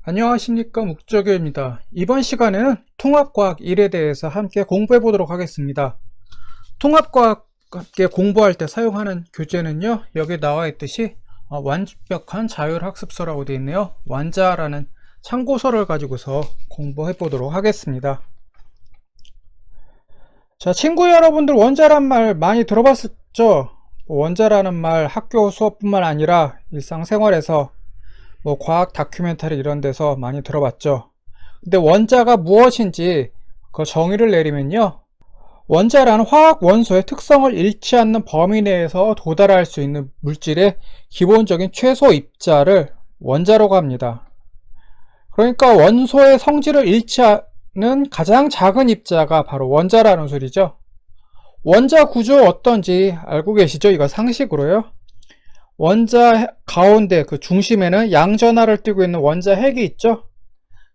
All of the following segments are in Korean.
안녕하십니까, 묵조교입니다. 이번 시간에는 통합과학 1에 대해서 함께 공부해 보도록 하겠습니다. 통합과학 함께 공부할 때 사용하는 교재는요, 여기 나와 있듯이 완벽한 자율학습서라고 되어 있네요. 완자라는 참고서를 가지고서 공부해 보도록 하겠습니다. 자, 친구 여러분들, 원자란 말 많이 들어봤었죠? 원자라는 말 학교 수업뿐만 아니라 일상생활에서 과학 다큐멘터리 이런 데서 많이 들어봤죠. 근데 원자가 무엇인지 그 정의를 내리면요, 원자란 화학 원소의 특성을 잃지 않는 범위 내에서 도달할 수 있는 물질의 기본적인 최소 입자를 원자라고 합니다. 그러니까 원소의 성질을 잃지 않는 가장 작은 입자가 바로 원자라는 소리죠. 원자 구조 어떤지 알고 계시죠? 이거 상식으로요. 원자 가운데 그 중심에는 양전하를 띠고 있는 원자핵이 있죠.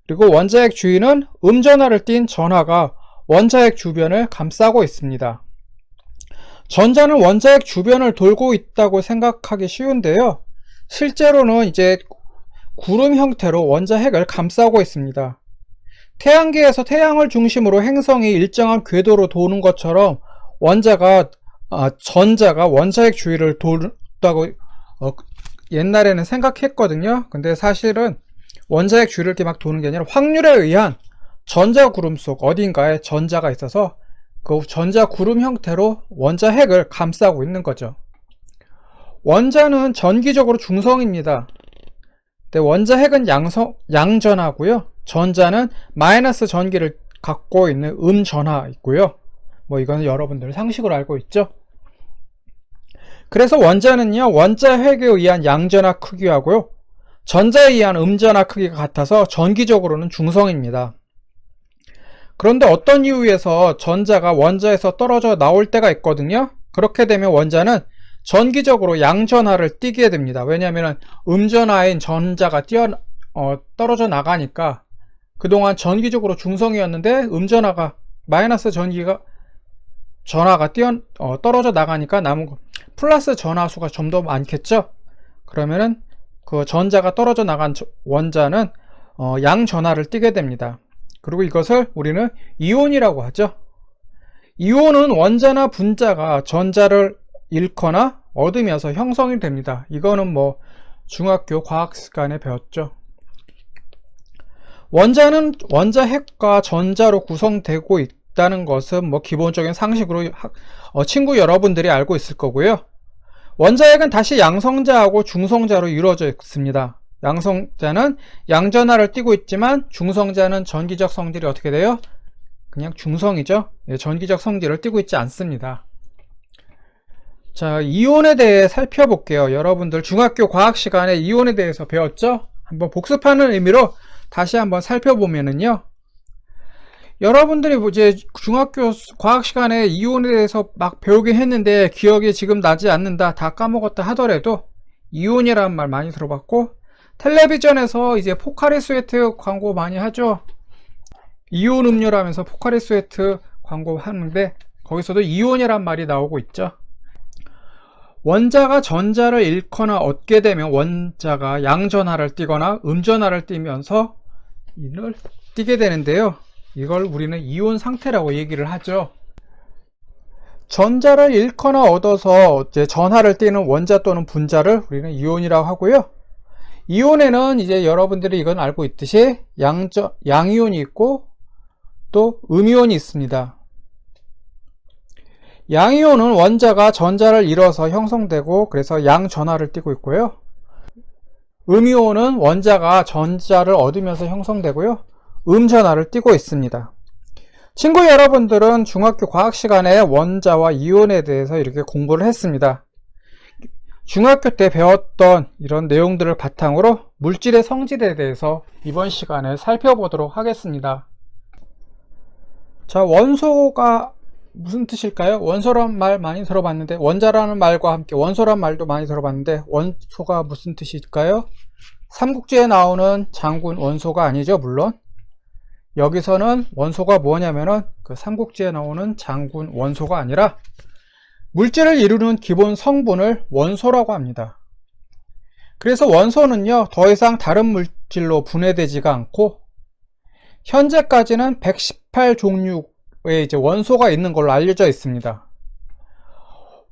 그리고 원자핵 주위는 음전하를 띤 전하가 원자핵 주변을 감싸고 있습니다. 전자는 원자핵 주변을 돌고 있다고 생각하기 쉬운데요, 실제로는 이제 구름 형태로 원자핵을 감싸고 있습니다. 태양계에서 태양을 중심으로 행성이 일정한 궤도로 도는 것처럼 전자가 원자핵 주위를 돌다고 옛날에는 생각했거든요. 근데 사실은 원자핵 주위를 이렇게 막 도는 게 아니라 확률에 의한 전자구름 속 어딘가에 전자가 있어서 그 전자구름 형태로 원자핵을 감싸고 있는 거죠. 원자는 전기적으로 중성입니다. 근데 원자핵은 양전하고요, 전자는 마이너스 전기를 갖고 있는 음전하 있고요. 이거는 여러분들 상식으로 알고 있죠. 그래서 원자는요, 원자핵에 의한 양전하 크기하고요, 전자에 의한 음전하 크기가 같아서 전기적으로는 중성입니다. 그런데 어떤 이유에서 전자가 원자에서 떨어져 나올 때가 있거든요. 그렇게 되면 원자는 전기적으로 양전하를 띠게 됩니다. 왜냐하면 음전하인 전자가 떨어져 나가니까 그동안 전기적으로 중성이었는데 음전하가 마이너스 전하가 떨어져 나가니까 남은 거 플러스 전하수가 좀 더 많겠죠. 그러면은 그 전자가 떨어져 나간 원자는 양전하를 띠게 됩니다. 그리고 이것을 우리는 이온이라고 하죠. 이온은 원자나 분자가 전자를 잃거나 얻으면서 형성이 됩니다. 이거는 중학교 과학 시간에 배웠죠. 원자는 원자핵과 전자로 구성되고 있다는 것은 기본적인 상식으로 친구 여러분들이 알고 있을 거고요. 원자핵은 다시 양성자하고 중성자로 이루어져 있습니다. 양성자는 양전하를 띠고 있지만 중성자는 전기적 성질이 어떻게 돼요? 그냥 중성이죠. 전기적 성질을 띠고 있지 않습니다. 자, 이온에 대해 살펴볼게요. 여러분들 중학교 과학 시간에 이온에 대해서 배웠죠? 한번 복습하는 의미로 다시 한번 살펴보면은요, 여러분들이 이제 중학교 과학 시간에 이온에 대해서 막 배우긴 했는데 기억이 지금 나지 않는다, 다 까먹었다 하더라도 이온이라는 말 많이 들어봤고, 텔레비전에서 이제 포카리 스웨트 광고 많이 하죠. 이온 음료라면서 포카리 스웨트 광고 하는데 거기서도 이온이란 말이 나오고 있죠. 원자가 전자를 잃거나 얻게 되면 원자가 양전하를 띠거나 음전하를 띠면서 이를 띠게 되는데요, 이걸 우리는 이온 상태라고 얘기를 하죠. 전자를 잃거나 얻어서 이제 전하를 띠는 원자 또는 분자를 우리는 이온이라고 하고요. 이온에는 이제 여러분들이 이건 알고 있듯이 양이온이 있고 또 음이온이 있습니다. 양이온은 원자가 전자를 잃어서 형성되고 그래서 양전하를 띠고 있고요. 음이온은 원자가 전자를 얻으면서 형성되고요, 음전하를 띠고 있습니다. 친구 여러분들은 중학교 과학 시간에 원자와 이온에 대해서 이렇게 공부를 했습니다. 중학교 때 배웠던 이런 내용들을 바탕으로 물질의 성질에 대해서 이번 시간에 살펴보도록 하겠습니다. 자, 원소가 무슨 뜻일까요? 원소란 말 많이 들어봤는데, 원자라는 말과 함께 원소란 말도 많이 들어봤는데, 원소가 무슨 뜻일까요? 삼국지에 나오는 장군 원소가 아니죠, 물론. 여기서는 원소가 뭐냐면은 그 삼국지에 나오는 장군 원소가 아니라 물질을 이루는 기본 성분을 원소라고 합니다. 그래서 원소는요, 더 이상 다른 물질로 분해되지가 않고 현재까지는 118종류의 이제 원소가 있는 걸로 알려져 있습니다.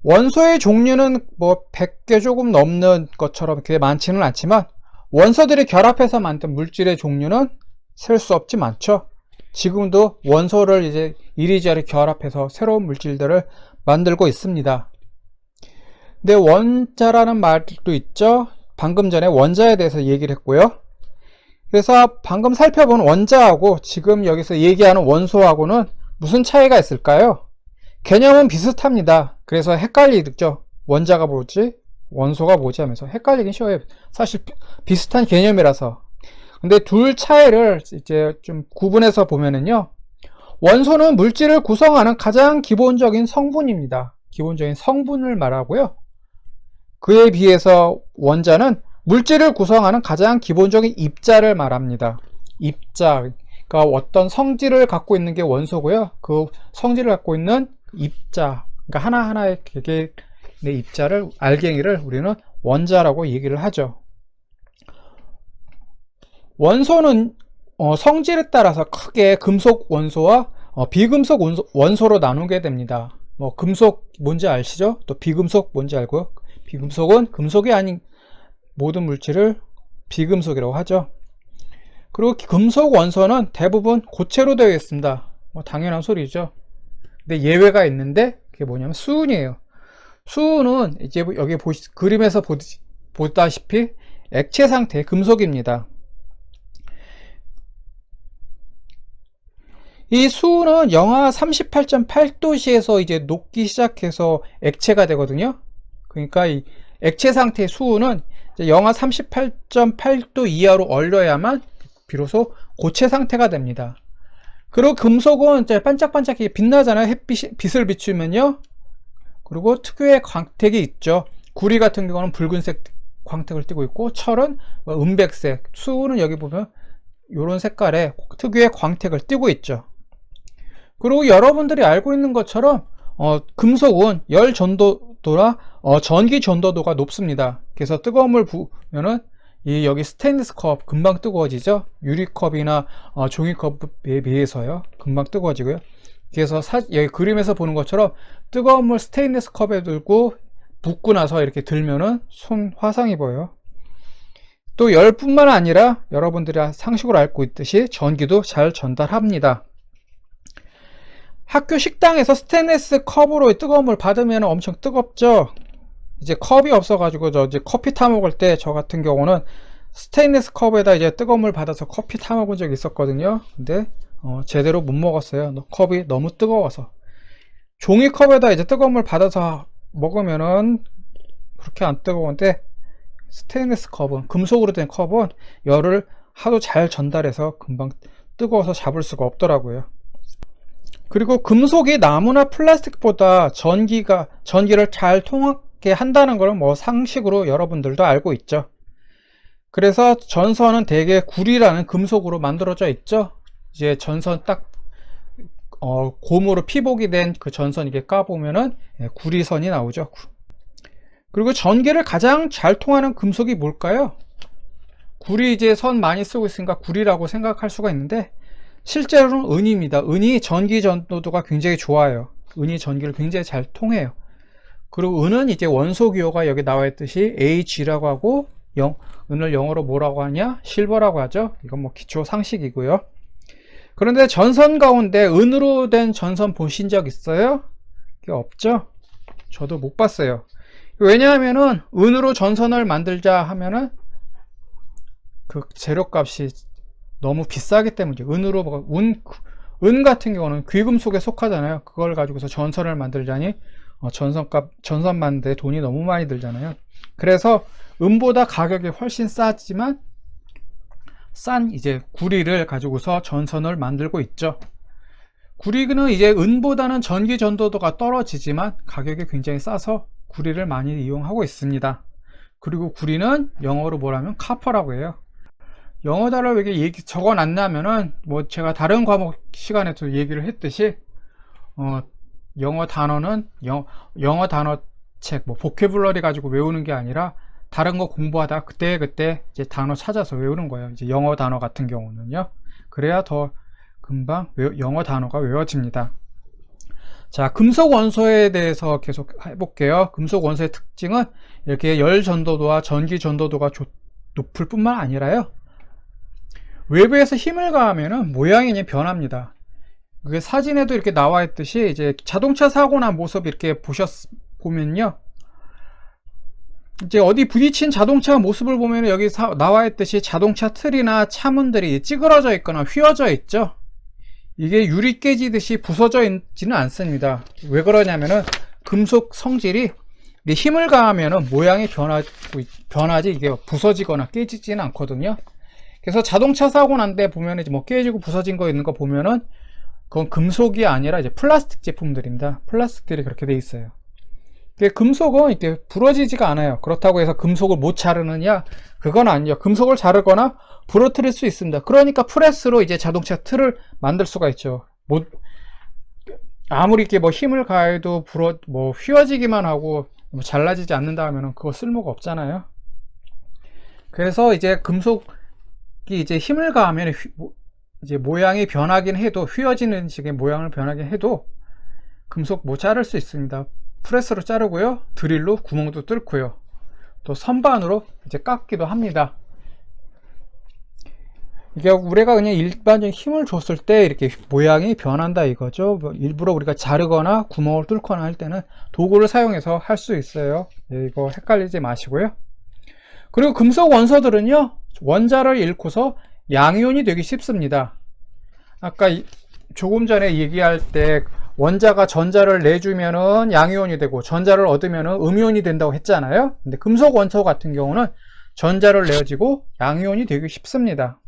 원소의 종류는 뭐 100개 조금 넘는 것처럼 그게 많지는 않지만 원소들이 결합해서 만든 물질의 종류는 셀 수 없지 많죠. 지금도 원소를 이제 이리저리 결합해서 새로운 물질들을 만들고 있습니다. 근데 원자라는 말도 있죠. 방금 전에 원자에 대해서 얘기를 했고요. 그래서 방금 살펴본 원자하고 지금 여기서 얘기하는 원소하고는 무슨 차이가 있을까요? 개념은 비슷합니다. 그래서 헷갈리죠. 원자가 뭐지? 원소가 뭐지? 하면서 헷갈리긴 쉬워요. 사실 비슷한 개념이라서. 근데 둘 차이를 이제 좀 구분해서 보면은요. 원소는 물질을 구성하는 가장 기본적인 성분입니다. 기본적인 성분을 말하고요. 그에 비해서 원자는 물질을 구성하는 가장 기본적인 입자를 말합니다. 입자, 그러니까 어떤 성질을 갖고 있는 게 원소고요. 그 성질을 갖고 있는 입자, 그러니까 하나하나의 개개의 입자를, 알갱이를 우리는 원자라고 얘기를 하죠. 원소는 성질에 따라서 크게 금속 원소와 비금속 원소로 나누게 됩니다. 뭐 금속 뭔지 아시죠? 또 비금속 뭔지 알고요? 비금속은 금속이 아닌 모든 물질을 비금속이라고 하죠. 그리고 금속 원소는 대부분 고체로 되어 있습니다. 뭐 당연한 소리죠. 근데 예외가 있는데 그게 뭐냐면 수은이에요. 수은은 이제 여기 그림에서 보다시피 액체 상태의 금속입니다. 이 수은은 영하 38.8도씨에서 이제 녹기 시작해서 액체가 되거든요. 그러니까 이 액체 상태의 수은은 영하 38.8도 이하로 얼려야만 비로소 고체 상태가 됩니다. 그리고 금속은 이제 반짝반짝하게 빛나잖아요. 빛을 비추면요. 그리고 특유의 광택이 있죠. 구리 같은 경우는 붉은색 광택을 띠고 있고, 철은 은백색, 수은은 여기 보면 이런 색깔의 특유의 광택을 띠고 있죠. 그리고 여러분들이 알고 있는 것처럼 금속은 열 전도도라 전기 전도도가 높습니다. 그래서 뜨거운 물 부으면은 여기 스테인리스 컵 금방 뜨거워지죠. 유리컵이나 종이컵에 비해서요. 금방 뜨거워지고요. 그래서 여기 그림에서 보는 것처럼 뜨거운 물 스테인리스 컵에 들고 붓고 나서 이렇게 들면은 손 화상이 보여요. 또 열뿐만 아니라 여러분들이 상식으로 알고 있듯이 전기도 잘 전달합니다. 학교 식당에서 스테인리스 컵으로 뜨거운 물 받으면 엄청 뜨겁죠. 이제 컵이 없어가지고 이제 커피 타 먹을 때 저 같은 경우는 스테인리스 컵에다 이제 뜨거운 물 받아서 커피 타 먹은 적이 있었거든요. 근데 제대로 못 먹었어요. 컵이 너무 뜨거워서. 종이컵에다 이제 뜨거운 물 받아서 먹으면은 그렇게 안 뜨거운데, 스테인리스 컵은, 금속으로 된 컵은 열을 하도 잘 전달해서 금방 뜨거워서 잡을 수가 없더라고요. 그리고 금속이 나무나 플라스틱보다 전기를 잘 통하게 한다는 걸 뭐 상식으로 여러분들도 알고 있죠. 그래서 전선은 대개 구리라는 금속으로 만들어져 있죠. 이제 전선 딱 고무로 피복이 된 그 전선 이게 까보면은 구리선이 나오죠. 그리고 전기를 가장 잘 통하는 금속이 뭘까요? 구리 이제 선 많이 쓰고 있으니까 구리라고 생각할 수가 있는데, 실제로는 은입니다. 은이 전기 전도도가 굉장히 좋아요. 은이 전기를 굉장히 잘 통해요. 그리고 은은 이제 원소 기호가 여기 나와 있듯이 H라고 하고, 은을 영어로 뭐라고 하냐? 실버라고 하죠. 이건 뭐 기초 상식이고요. 그런데 전선 가운데 은으로 된 전선 보신 적 있어요? 그게 없죠? 저도 못 봤어요. 왜냐하면은 은으로 전선을 만들자 하면은 그 재료값이 너무 비싸기 때문이죠. 은 같은 경우는 귀금속에 속하잖아요. 그걸 가지고서 전선을 만들자니 전선 만드는데 돈이 너무 많이 들잖아요. 그래서 은보다 가격이 훨씬 싸지만 싼 이제 구리를 가지고서 전선을 만들고 있죠. 구리는 이제 은보다는 전기 전도도가 떨어지지만 가격이 굉장히 싸서 구리를 많이 이용하고 있습니다. 그리고 구리는 영어로 뭐라면 카퍼라고 해요. 영어 단어를 이렇게 적어 놨냐면은 뭐 제가 다른 과목 시간에도 얘기를 했듯이 영어 단어는 영어 단어 책, 뭐 보캐블러리 가지고 외우는 게 아니라 다른 거 공부하다 그때 이제 단어 찾아서 외우는 거예요. 이제 영어 단어 같은 경우는요. 그래야 더 금방 영어 단어가 외워집니다. 자, 금속 원소에 대해서 계속 해볼게요. 금속 원소의 특징은 이렇게 열 전도도와 전기 전도도가 높을 뿐만 아니라요. 외부에서 힘을 가하면은 모양이 그냥 변합니다. 그게 사진에도 이렇게 나와 있듯이 이제 자동차 사고 난 모습 이렇게 보면요. 이제 어디 부딪힌 자동차 모습을 보면 여기 나와 있듯이 자동차 틀이나 차문들이 찌그러져 있거나 휘어져 있죠. 이게 유리 깨지듯이 부서져 있지는 않습니다. 왜 그러냐면은 금속 성질이 힘을 가하면은 모양이 변하지 이게 부서지거나 깨지지는 않거든요. 그래서 자동차 사고 난 데 보면 이제 뭐 깨지고 부서진 거 있는 거 보면은 그건 금속이 아니라 이제 플라스틱 제품들입니다. 플라스틱들이 그렇게 돼 있어요. 금속은 이렇게 부러지지가 않아요. 그렇다고 해서 금속을 못 자르느냐? 그건 아니에요. 금속을 자르거나 부러뜨릴 수 있습니다. 그러니까 프레스로 이제 자동차 틀을 만들 수가 있죠. 아무리 이렇게 뭐 힘을 가해도 휘어지기만 하고 잘라지지 않는다 하면은 그거 쓸모가 없잖아요. 그래서 이제 금속이 이제 힘을 가하면 이제 모양이 변하긴 해도 휘어지는 식의 모양을 변하긴 해도 금속 못 자를 수 있습니다. 프레스로 자르고요, 드릴로 구멍도 뚫고요, 또 선반으로 이제 깎기도 합니다. 이게 우리가 그냥 일반적인 힘을 줬을 때 이렇게 모양이 변한다 이거죠. 일부러 우리가 자르거나 구멍을 뚫거나 할 때는 도구를 사용해서 할 수 있어요. 이거 헷갈리지 마시고요. 그리고 금속 원소들은요, 원자를 잃고서 양이온이 되기 쉽습니다. 아까 조금 전에 얘기할 때 원자가 전자를 내주면은 양이온이 되고 전자를 얻으면은 음이온이 된다고 했잖아요. 근데 금속 원소 같은 경우는 전자를 내어지고 양이온이 되기 쉽습니다.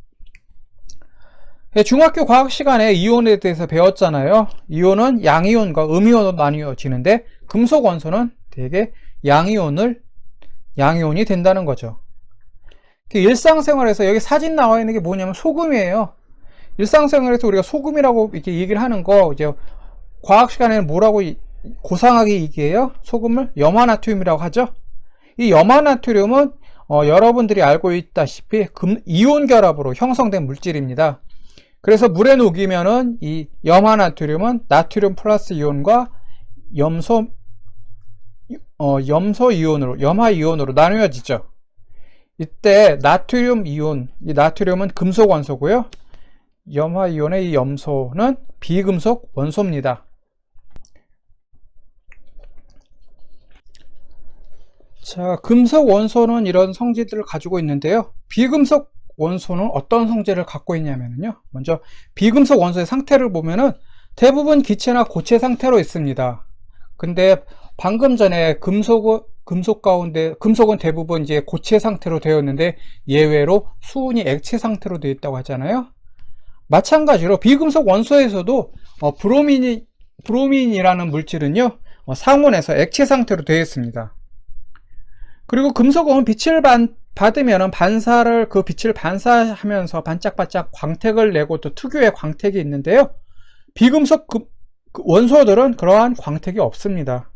중학교 과학 시간에 이온에 대해서 배웠잖아요. 이온은 양이온과 음이온으로 나뉘어지는데 금속 원소는 대개 양이온이 된다는 거죠. 일상생활에서 여기 사진 나와 있는 게 뭐냐면 소금이에요. 일상생활에서 우리가 소금이라고 이렇게 얘기를 하는 거, 이제 과학 시간에는 뭐라고 고상하게 얘기해요? 소금을 염화나트륨이라고 하죠. 이 염화나트륨은 여러분들이 알고 있다시피 이온 결합으로 형성된 물질입니다. 그래서 물에 녹이면은 이 염화나트륨은 나트륨 플러스 이온과 염화 이온으로 나누어지죠. 이때 나트륨 이온, 이 나트륨은 금속 원소고요. 염화 이온의 이 염소는 비금속 원소입니다. 자, 금속 원소는 이런 성질들을 가지고 있는데요. 비금속 원소는 어떤 성질을 갖고 있냐면요. 먼저 비금속 원소의 상태를 보면은 대부분 기체나 고체 상태로 있습니다. 근데 방금 전에 금속은 대부분 이제 고체 상태로 되어 있는데 예외로 수은이 액체 상태로 되어 있다고 하잖아요. 마찬가지로 비금속 원소에서도 브로민이라는 물질은요, 상온에서 액체 상태로 되어 있습니다. 그리고 금속은 빛을 받으면 그 빛을 반사하면서 반짝반짝 광택을 내고 또 특유의 광택이 있는데요. 비금속 원소들은 그러한 광택이 없습니다.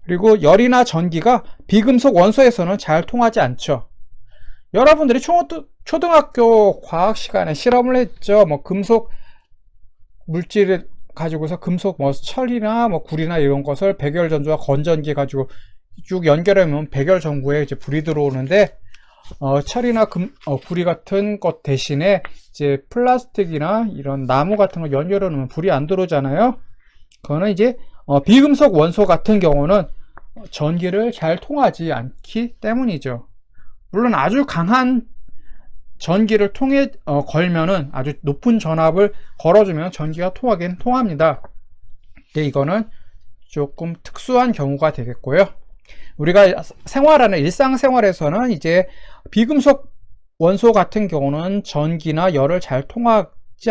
그리고 열이나 전기가 비금속 원소에서는 잘 통하지 않죠. 여러분들이 초등학교 과학 시간에 실험을 했죠. 금속 물질을 가지고서 금속 철이나 구리나 이런 것을 백열전구와 건전기 가지고 쭉 연결하면 백열전구에 이제 불이 들어오는데, 철이나 구리 같은 것 대신에 이제 플라스틱이나 이런 나무 같은 거 연결해 놓으면 불이 안 들어오잖아요. 그거는 이제 비금속 원소 같은 경우는 전기를 잘 통하지 않기 때문이죠. 물론 아주 강한 전기를 걸면은, 아주 높은 전압을 걸어주면 전기가 통하긴 통합니다. 근데 이거는 조금 특수한 경우가 되겠고요. 우리가 생활하는 일상생활에서는 이제 비금속 원소 같은 경우는 전기나 열을 잘 통하지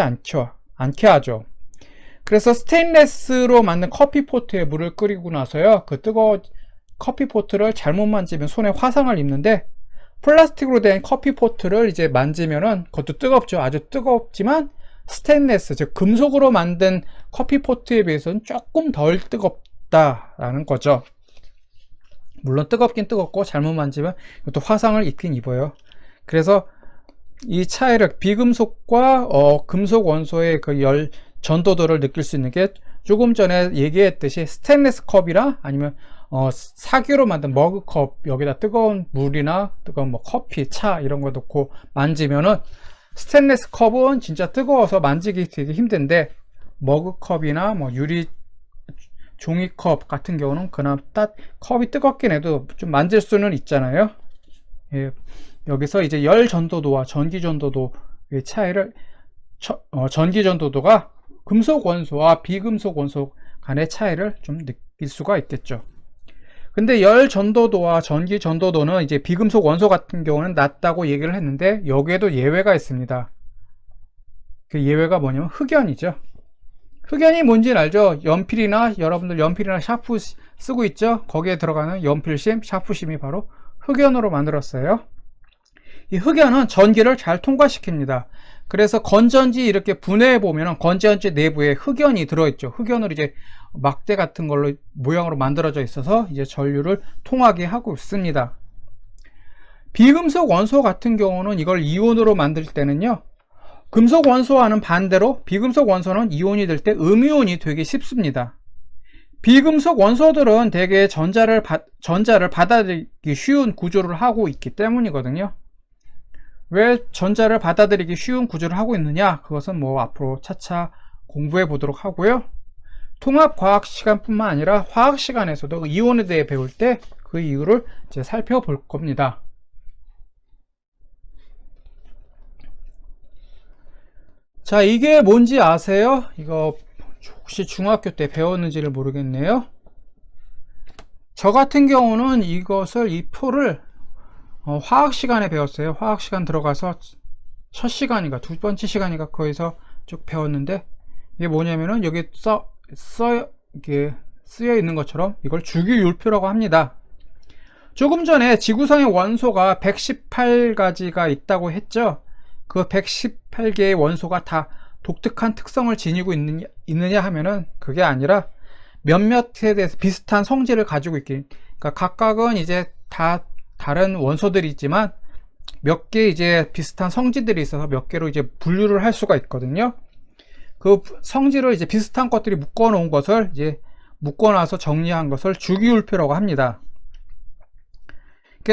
않게 하죠. 그래서 스테인레스로 만든 커피포트에 물을 끓이고 나서요, 그 뜨거운 커피포트를 잘못 만지면 손에 화상을 입는데, 플라스틱으로 된 커피포트를 이제 만지면은 그것도 뜨겁죠. 아주 뜨겁지만 스테인레스, 즉 금속으로 만든 커피포트에 비해서는 조금 덜 뜨겁다라는 거죠. 물론 뜨겁긴 뜨겁고 잘못 만지면 또 화상을 입긴 입어요. 그래서 이 차이를 비금속과 금속 원소의 그 열 전도도를 느낄 수 있는 게 조금 전에 얘기했듯이 스테인리스 컵이나 아니면 사규로 만든 머그컵, 여기다 뜨거운 물이나 뜨거운 뭐 커피, 차 이런 거 넣고 만지면은 스테인리스 컵은 진짜 뜨거워서 만지기 되게 힘든데, 머그컵이나 뭐 유리 종이컵 같은 경우는 그나마 컵이 뜨겁긴 해도 좀 만질 수는 있잖아요. 예, 여기서 이제 열 전도도와 전기 전도도의 차이를 전기 전도도가 금속 원소와 비금속 원소 간의 차이를 좀 느낄 수가 있겠죠. 근데 열 전도도와 전기 전도도는 이제 비금속 원소 같은 경우는 낮다고 얘기를 했는데, 여기에도 예외가 있습니다. 그 예외가 뭐냐면 흑연이죠. 흑연이 뭔지는 알죠? 연필이나, 여러분들 연필이나 샤프 쓰고 있죠? 거기에 들어가는 연필심, 샤프심이 바로 흑연으로 만들었어요. 이 흑연은 전기를 잘 통과시킵니다. 그래서 건전지 이렇게 분해해 보면 건전지 내부에 흑연이 들어있죠. 흑연으로 이제 막대 같은 걸로 모양으로 만들어져 있어서 이제 전류를 통하게 하고 있습니다. 비금속 원소 같은 경우는 이걸 이온으로 만들 때는요, 금속 원소와는 반대로 비금속 원소는 이온이 될 때 음이온이 되기 쉽습니다. 비금속 원소들은 대개 전자를 받아들이기 쉬운 구조를 하고 있기 때문이거든요. 왜 전자를 받아들이기 쉬운 구조를 하고 있느냐, 그것은 뭐 앞으로 차차 공부해 보도록 하고요. 통합과학 시간뿐만 아니라 화학 시간에서도 이온에 대해 배울 때 그 이유를 이제 살펴볼 겁니다. 자, 이게 뭔지 아세요? 이거 혹시 중학교 때 배웠는지를 모르겠네요. 저 같은 경우는 이 표를 화학 시간에 배웠어요. 화학 시간 들어가서 첫 시간인가 두 번째 시간인가 거기서 쭉 배웠는데, 이게 뭐냐면은 여기 이게 쓰여 있는 것처럼 이걸 주기율표라고 합니다. 조금 전에 지구상의 원소가 118가지가 있다고 했죠. 그 118개의 원소가 다 독특한 특성을 지니고 있느냐 하면은 그게 아니라 몇몇에 대해서 비슷한 성질을 가지고 있긴, 그러니까 각각은 이제 다 다른 원소들이 있지만 몇 개 이제 비슷한 성질들이 있어서 몇 개로 이제 분류를 할 수가 있거든요. 그 성질을 이제 비슷한 것들이 묶어 놓은 것을 이제 묶어놔서 정리한 것을 주기율표라고 합니다.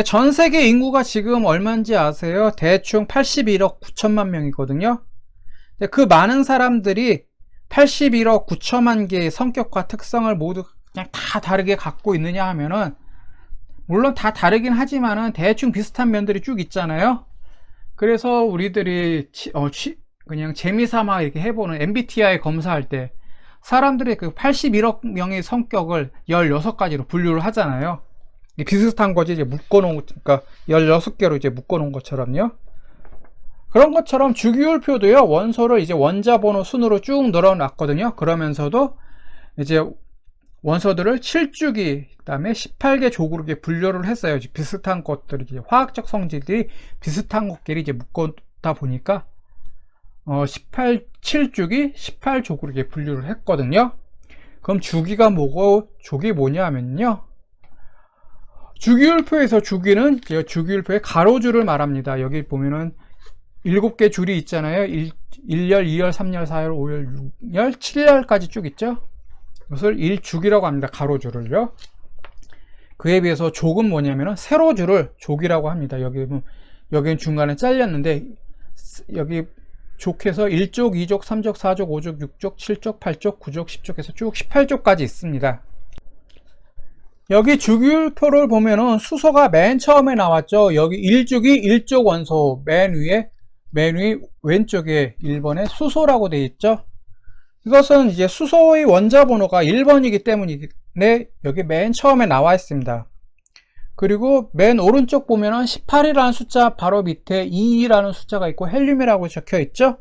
전 세계 인구가 지금 얼마인지 아세요? 대충 81억 9천만 명이거든요. 그 많은 사람들이 81억 9천만 개의 성격과 특성을 모두 그냥 다 다르게 갖고 있느냐 하면은, 물론 다 다르긴 하지만은 대충 비슷한 면들이 쭉 있잖아요. 그래서 우리들이 그냥 재미삼아 이렇게 해보는 MBTI 검사할 때 사람들의 그 81억 명의 성격을 16가지로 분류를 하잖아요. 비슷한 거지, 이제 묶어놓은, 그러니까 16개로 이제 묶어놓은 것처럼요. 그런 것처럼 주기율표도요, 원소를 이제 원자번호 순으로 쭉 늘어놨거든요. 그러면서도 이제 원소들을 7주기, 그 다음에 18개 조그로 분류를 했어요. 비슷한 것들이, 이제 화학적 성질들이 비슷한 것끼리 이제 묶었다 보니까 7주기, 18조그로 분류를 했거든요. 그럼 주기가 뭐고 족이 뭐냐 하면요, 주기율표에서 주기는 주기율표의 가로줄을 말합니다. 여기 보면은 7개 줄이 있잖아요. 1열, 2열, 3열, 4열, 5열, 6열, 7열까지 쭉 있죠. 이것을 1주기라고 합니다. 가로줄을요. 그에 비해서 족은 뭐냐면은 세로줄을 족이라고 합니다. 여기는 중간에 잘렸는데, 여기 족해서 1족, 2족, 3족, 4족, 5족, 6족, 7족, 8족, 9족, 10족에서 쭉 18족까지 있습니다. 여기 주기율표를 보면은 수소가 맨 처음에 나왔죠. 여기 1주기 1족 원소 맨 위 왼쪽에 1번에 수소라고 되어 있죠. 이것은 이제 수소의 원자 번호가 1번이기 때문에 여기 맨 처음에 나와 있습니다. 그리고 맨 오른쪽 보면은 18이라는 숫자 바로 밑에 2라는 숫자가 있고 헬륨이라고 적혀 있죠.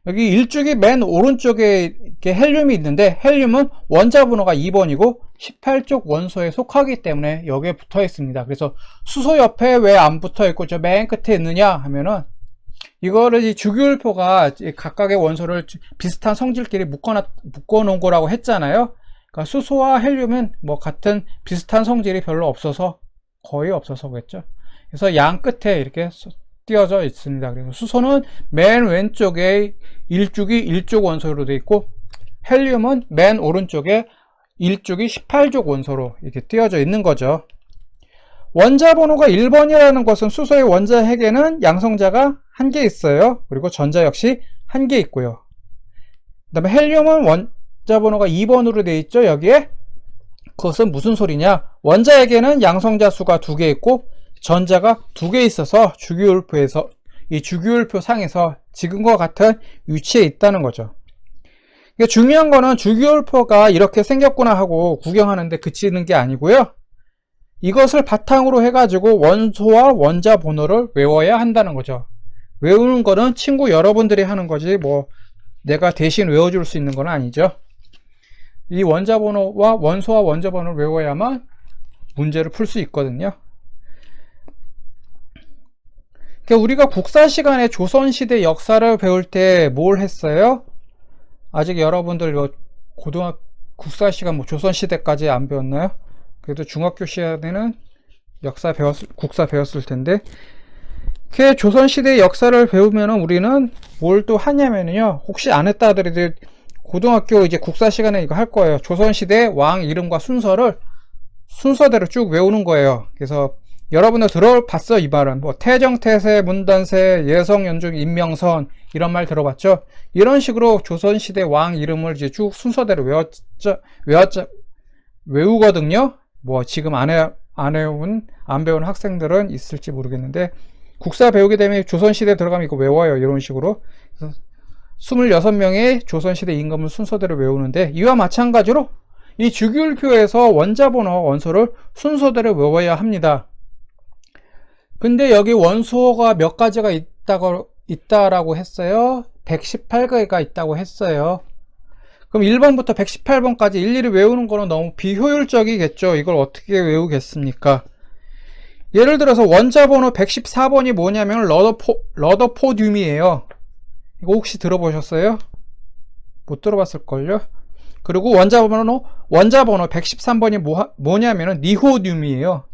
여기 1주기 맨 오른쪽에 이렇게 헬륨이 있는데, 헬륨은 원자 번호가 2번이고 18족 원소에 속하기 때문에 여기에 붙어 있습니다. 그래서 수소 옆에 왜 안 붙어 있고 저 맨 끝에 있느냐 하면은, 이거를 이 주기율표가 각각의 원소를 비슷한 성질끼리 묶어 놓은 거라고 했잖아요. 그러니까 수소와 헬륨은 뭐 같은 비슷한 성질이 별로 없어서, 거의 없어서 그랬죠. 그래서 양 끝에 이렇게 띄어져 있습니다. 그래서 수소는 맨 왼쪽에 일쪽이 1족 원소로 되어 있고, 헬륨은 맨 오른쪽에 일쪽이 18족 원소로 이렇게 띄어져 있는 거죠. 원자 번호가 1번이라는 것은 수소의 원자 핵에는 양성자가 1개 있어요. 그리고 전자 역시 1개 있고요. 그 다음에 헬륨은 원자 번호가 2번으로 되어 있죠. 여기에. 그것은 무슨 소리냐? 원자에게는 양성자 수가 2개 있고 전자가 2개 있어서 주기율표에서, 이 주기율표 상에서 지금과 같은 위치에 있다는 거죠. 중요한 거는 주기율표가 이렇게 생겼구나 하고 구경하는데 그치는 게 아니고요. 이것을 바탕으로 해가지고 원소와 원자 번호를 외워야 한다는 거죠. 외우는 거는 친구 여러분들이 하는 거지 뭐 내가 대신 외워줄 수 있는 건 아니죠. 이 원자 번호와 원소와 원자 번호를 외워야만 문제를 풀 수 있거든요. 우리가 국사 시간에 조선시대 역사를 배울 때 뭘 했어요? 아직 여러분들 고등학교 국사 시간 뭐 조선시대까지 안 배웠나요? 그래도 중학교 시간에는 국사 배웠을 텐데, 그 조선시대 역사를 배우면 우리는 뭘 또 하냐면요. 혹시 안 했다 하더라도 고등학교 이제 국사 시간에 이거 할 거예요. 조선시대 왕 이름과 순서를 순서대로 쭉 외우는 거예요. 그래서 여러분들 들어봤어? 이 말은 뭐 태정태세, 문단세, 예성연중, 임명선 이런 말 들어봤죠? 이런 식으로 조선시대 왕 이름을 이제 쭉 순서대로 외우거든요. 뭐 지금 안 배운 학생들은 있을지 모르겠는데, 국사 배우게 되면 조선시대 들어가면 이거 외워요. 이런 식으로. 그래서 26명의 조선시대 임금을 순서대로 외우는데, 이와 마찬가지로 이 주기율표에서 원자번호 원소를 순서대로 외워야 합니다. 근데 여기 원소가 몇 가지가 있다라고 했어요. 118개가 있다고 했어요. 그럼 1번부터 118번까지 일일이 외우는 거는 너무 비효율적이겠죠. 이걸 어떻게 외우겠습니까? 예를 들어서 원자 번호 114번이 뭐냐면 러더포듐이에요. 이거 혹시 들어보셨어요? 못 들어봤을걸요? 그리고 원자 번호 113번이 뭐냐면 니호듐이에요.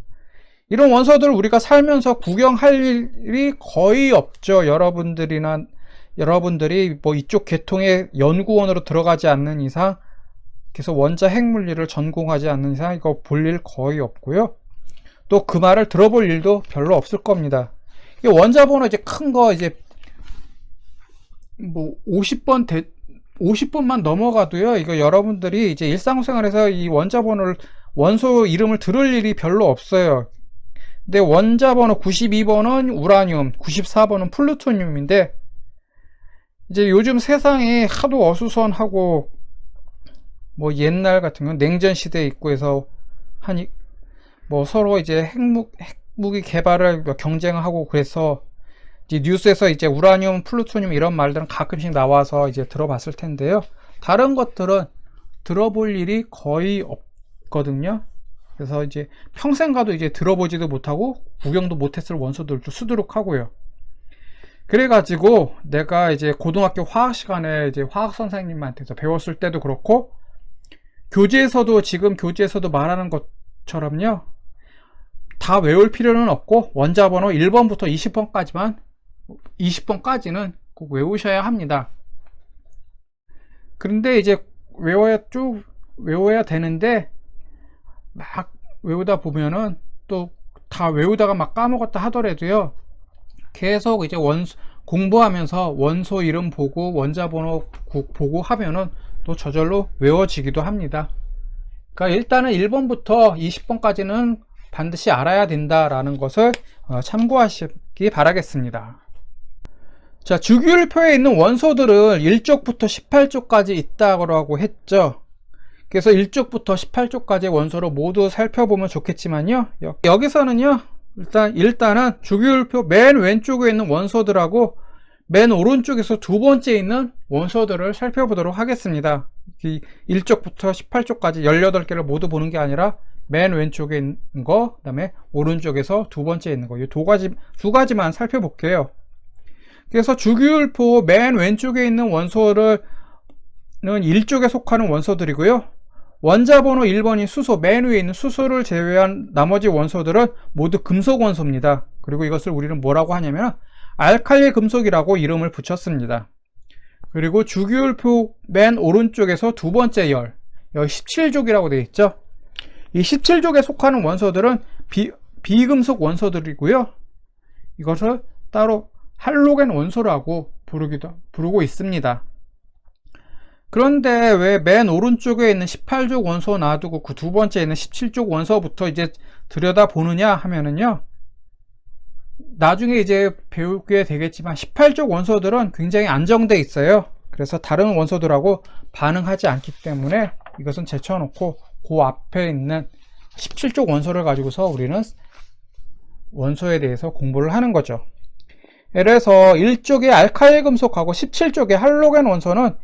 이런 원소들을 우리가 살면서 구경할 일이 거의 없죠. 여러분들이 뭐 이쪽 계통의 연구원으로 들어가지 않는 이상, 그래서 원자 핵물리를 전공하지 않는 이상 이거 볼 일 거의 없고요. 또 그 말을 들어볼 일도 별로 없을 겁니다. 이 원자 번호 이제 큰 거 이제 뭐 50번만 넘어가도요. 이거 여러분들이 이제 일상생활에서 이 원자 번호를, 원소 이름을 들을 일이 별로 없어요. 근데 원자 번호 92번은 우라늄, 94번은 플루토늄인데, 이제 요즘 세상이 하도 어수선하고 뭐 옛날 같은 건 냉전 시대에 있고 해서 뭐 서로 이제 핵무기 개발을 경쟁하고, 그래서 이제 뉴스에서 이제 우라늄, 플루토늄 이런 말들은 가끔씩 나와서 이제 들어봤을 텐데요. 다른 것들은 들어볼 일이 거의 없거든요. 그래서 이제 평생 가도 이제 들어보지도 못하고 구경도 못했을 원소들도 수두룩하고요. 그래가지고 내가 이제 고등학교 화학 시간에 이제 화학 선생님한테서 배웠을 때도 그렇고, 지금 교재에서도 말하는 것처럼요, 다 외울 필요는 없고 원자 번호 1번부터 20번까지는 꼭 외우셔야 합니다. 그런데 이제 외워야 되는데, 막 외우다 보면은 또 다 외우다가 막 까먹었다 하더라도요, 계속 이제 공부하면서 원소 이름 보고 원자 번호 보고 하면은 또 저절로 외워지기도 합니다. 그러니까 일단은 1번부터 20번까지는 반드시 알아야 된다라는 것을 참고하시기 바라겠습니다. 자, 주기율표에 있는 원소들을 1쪽부터 18쪽까지 있다고 했죠. 그래서 1쪽부터 18쪽까지 원소를 모두 살펴보면 좋겠지만요, 여기서는요, 일단은 주기율표 맨 왼쪽에 있는 원소들하고 맨 오른쪽에서 두 번째 있는 원소들을 살펴보도록 하겠습니다. 1쪽부터 18쪽까지 18개를 모두 보는 게 아니라 맨 왼쪽에 있는 거, 그 다음에 오른쪽에서 두 번째 있는 거, 이 두 가지만 살펴볼게요. 그래서 주기율표 맨 왼쪽에 있는 원소는 1쪽에 속하는 원소들이고요. 원자 번호 1번인 수소, 맨 위에 있는 수소를 제외한 나머지 원소들은 모두 금속 원소입니다. 그리고 이것을 우리는 뭐라고 하냐면 알칼리 금속이라고 이름을 붙였습니다. 그리고 주기율표 맨 오른쪽에서 두 번째 열, 여기 17족이라고 되어 있죠. 이 17족에 속하는 원소들은 비금속 원소들이고요. 이것을 따로 할로겐 원소라고 부르고 있습니다. 그런데 왜 맨 오른쪽에 있는 18족 원소 놔두고 그 두 번째에 있는 17족 원소부터 이제 들여다 보느냐 하면은요, 나중에 이제 배우게 되겠지만 18족 원소들은 굉장히 안정돼 있어요. 그래서 다른 원소들하고 반응하지 않기 때문에 이것은 제쳐놓고 그 앞에 있는 17족 원소를 가지고서 우리는 원소에 대해서 공부를 하는 거죠. 예를 들어서 1족의 알칼리 금속하고 17족의 할로겐 원소는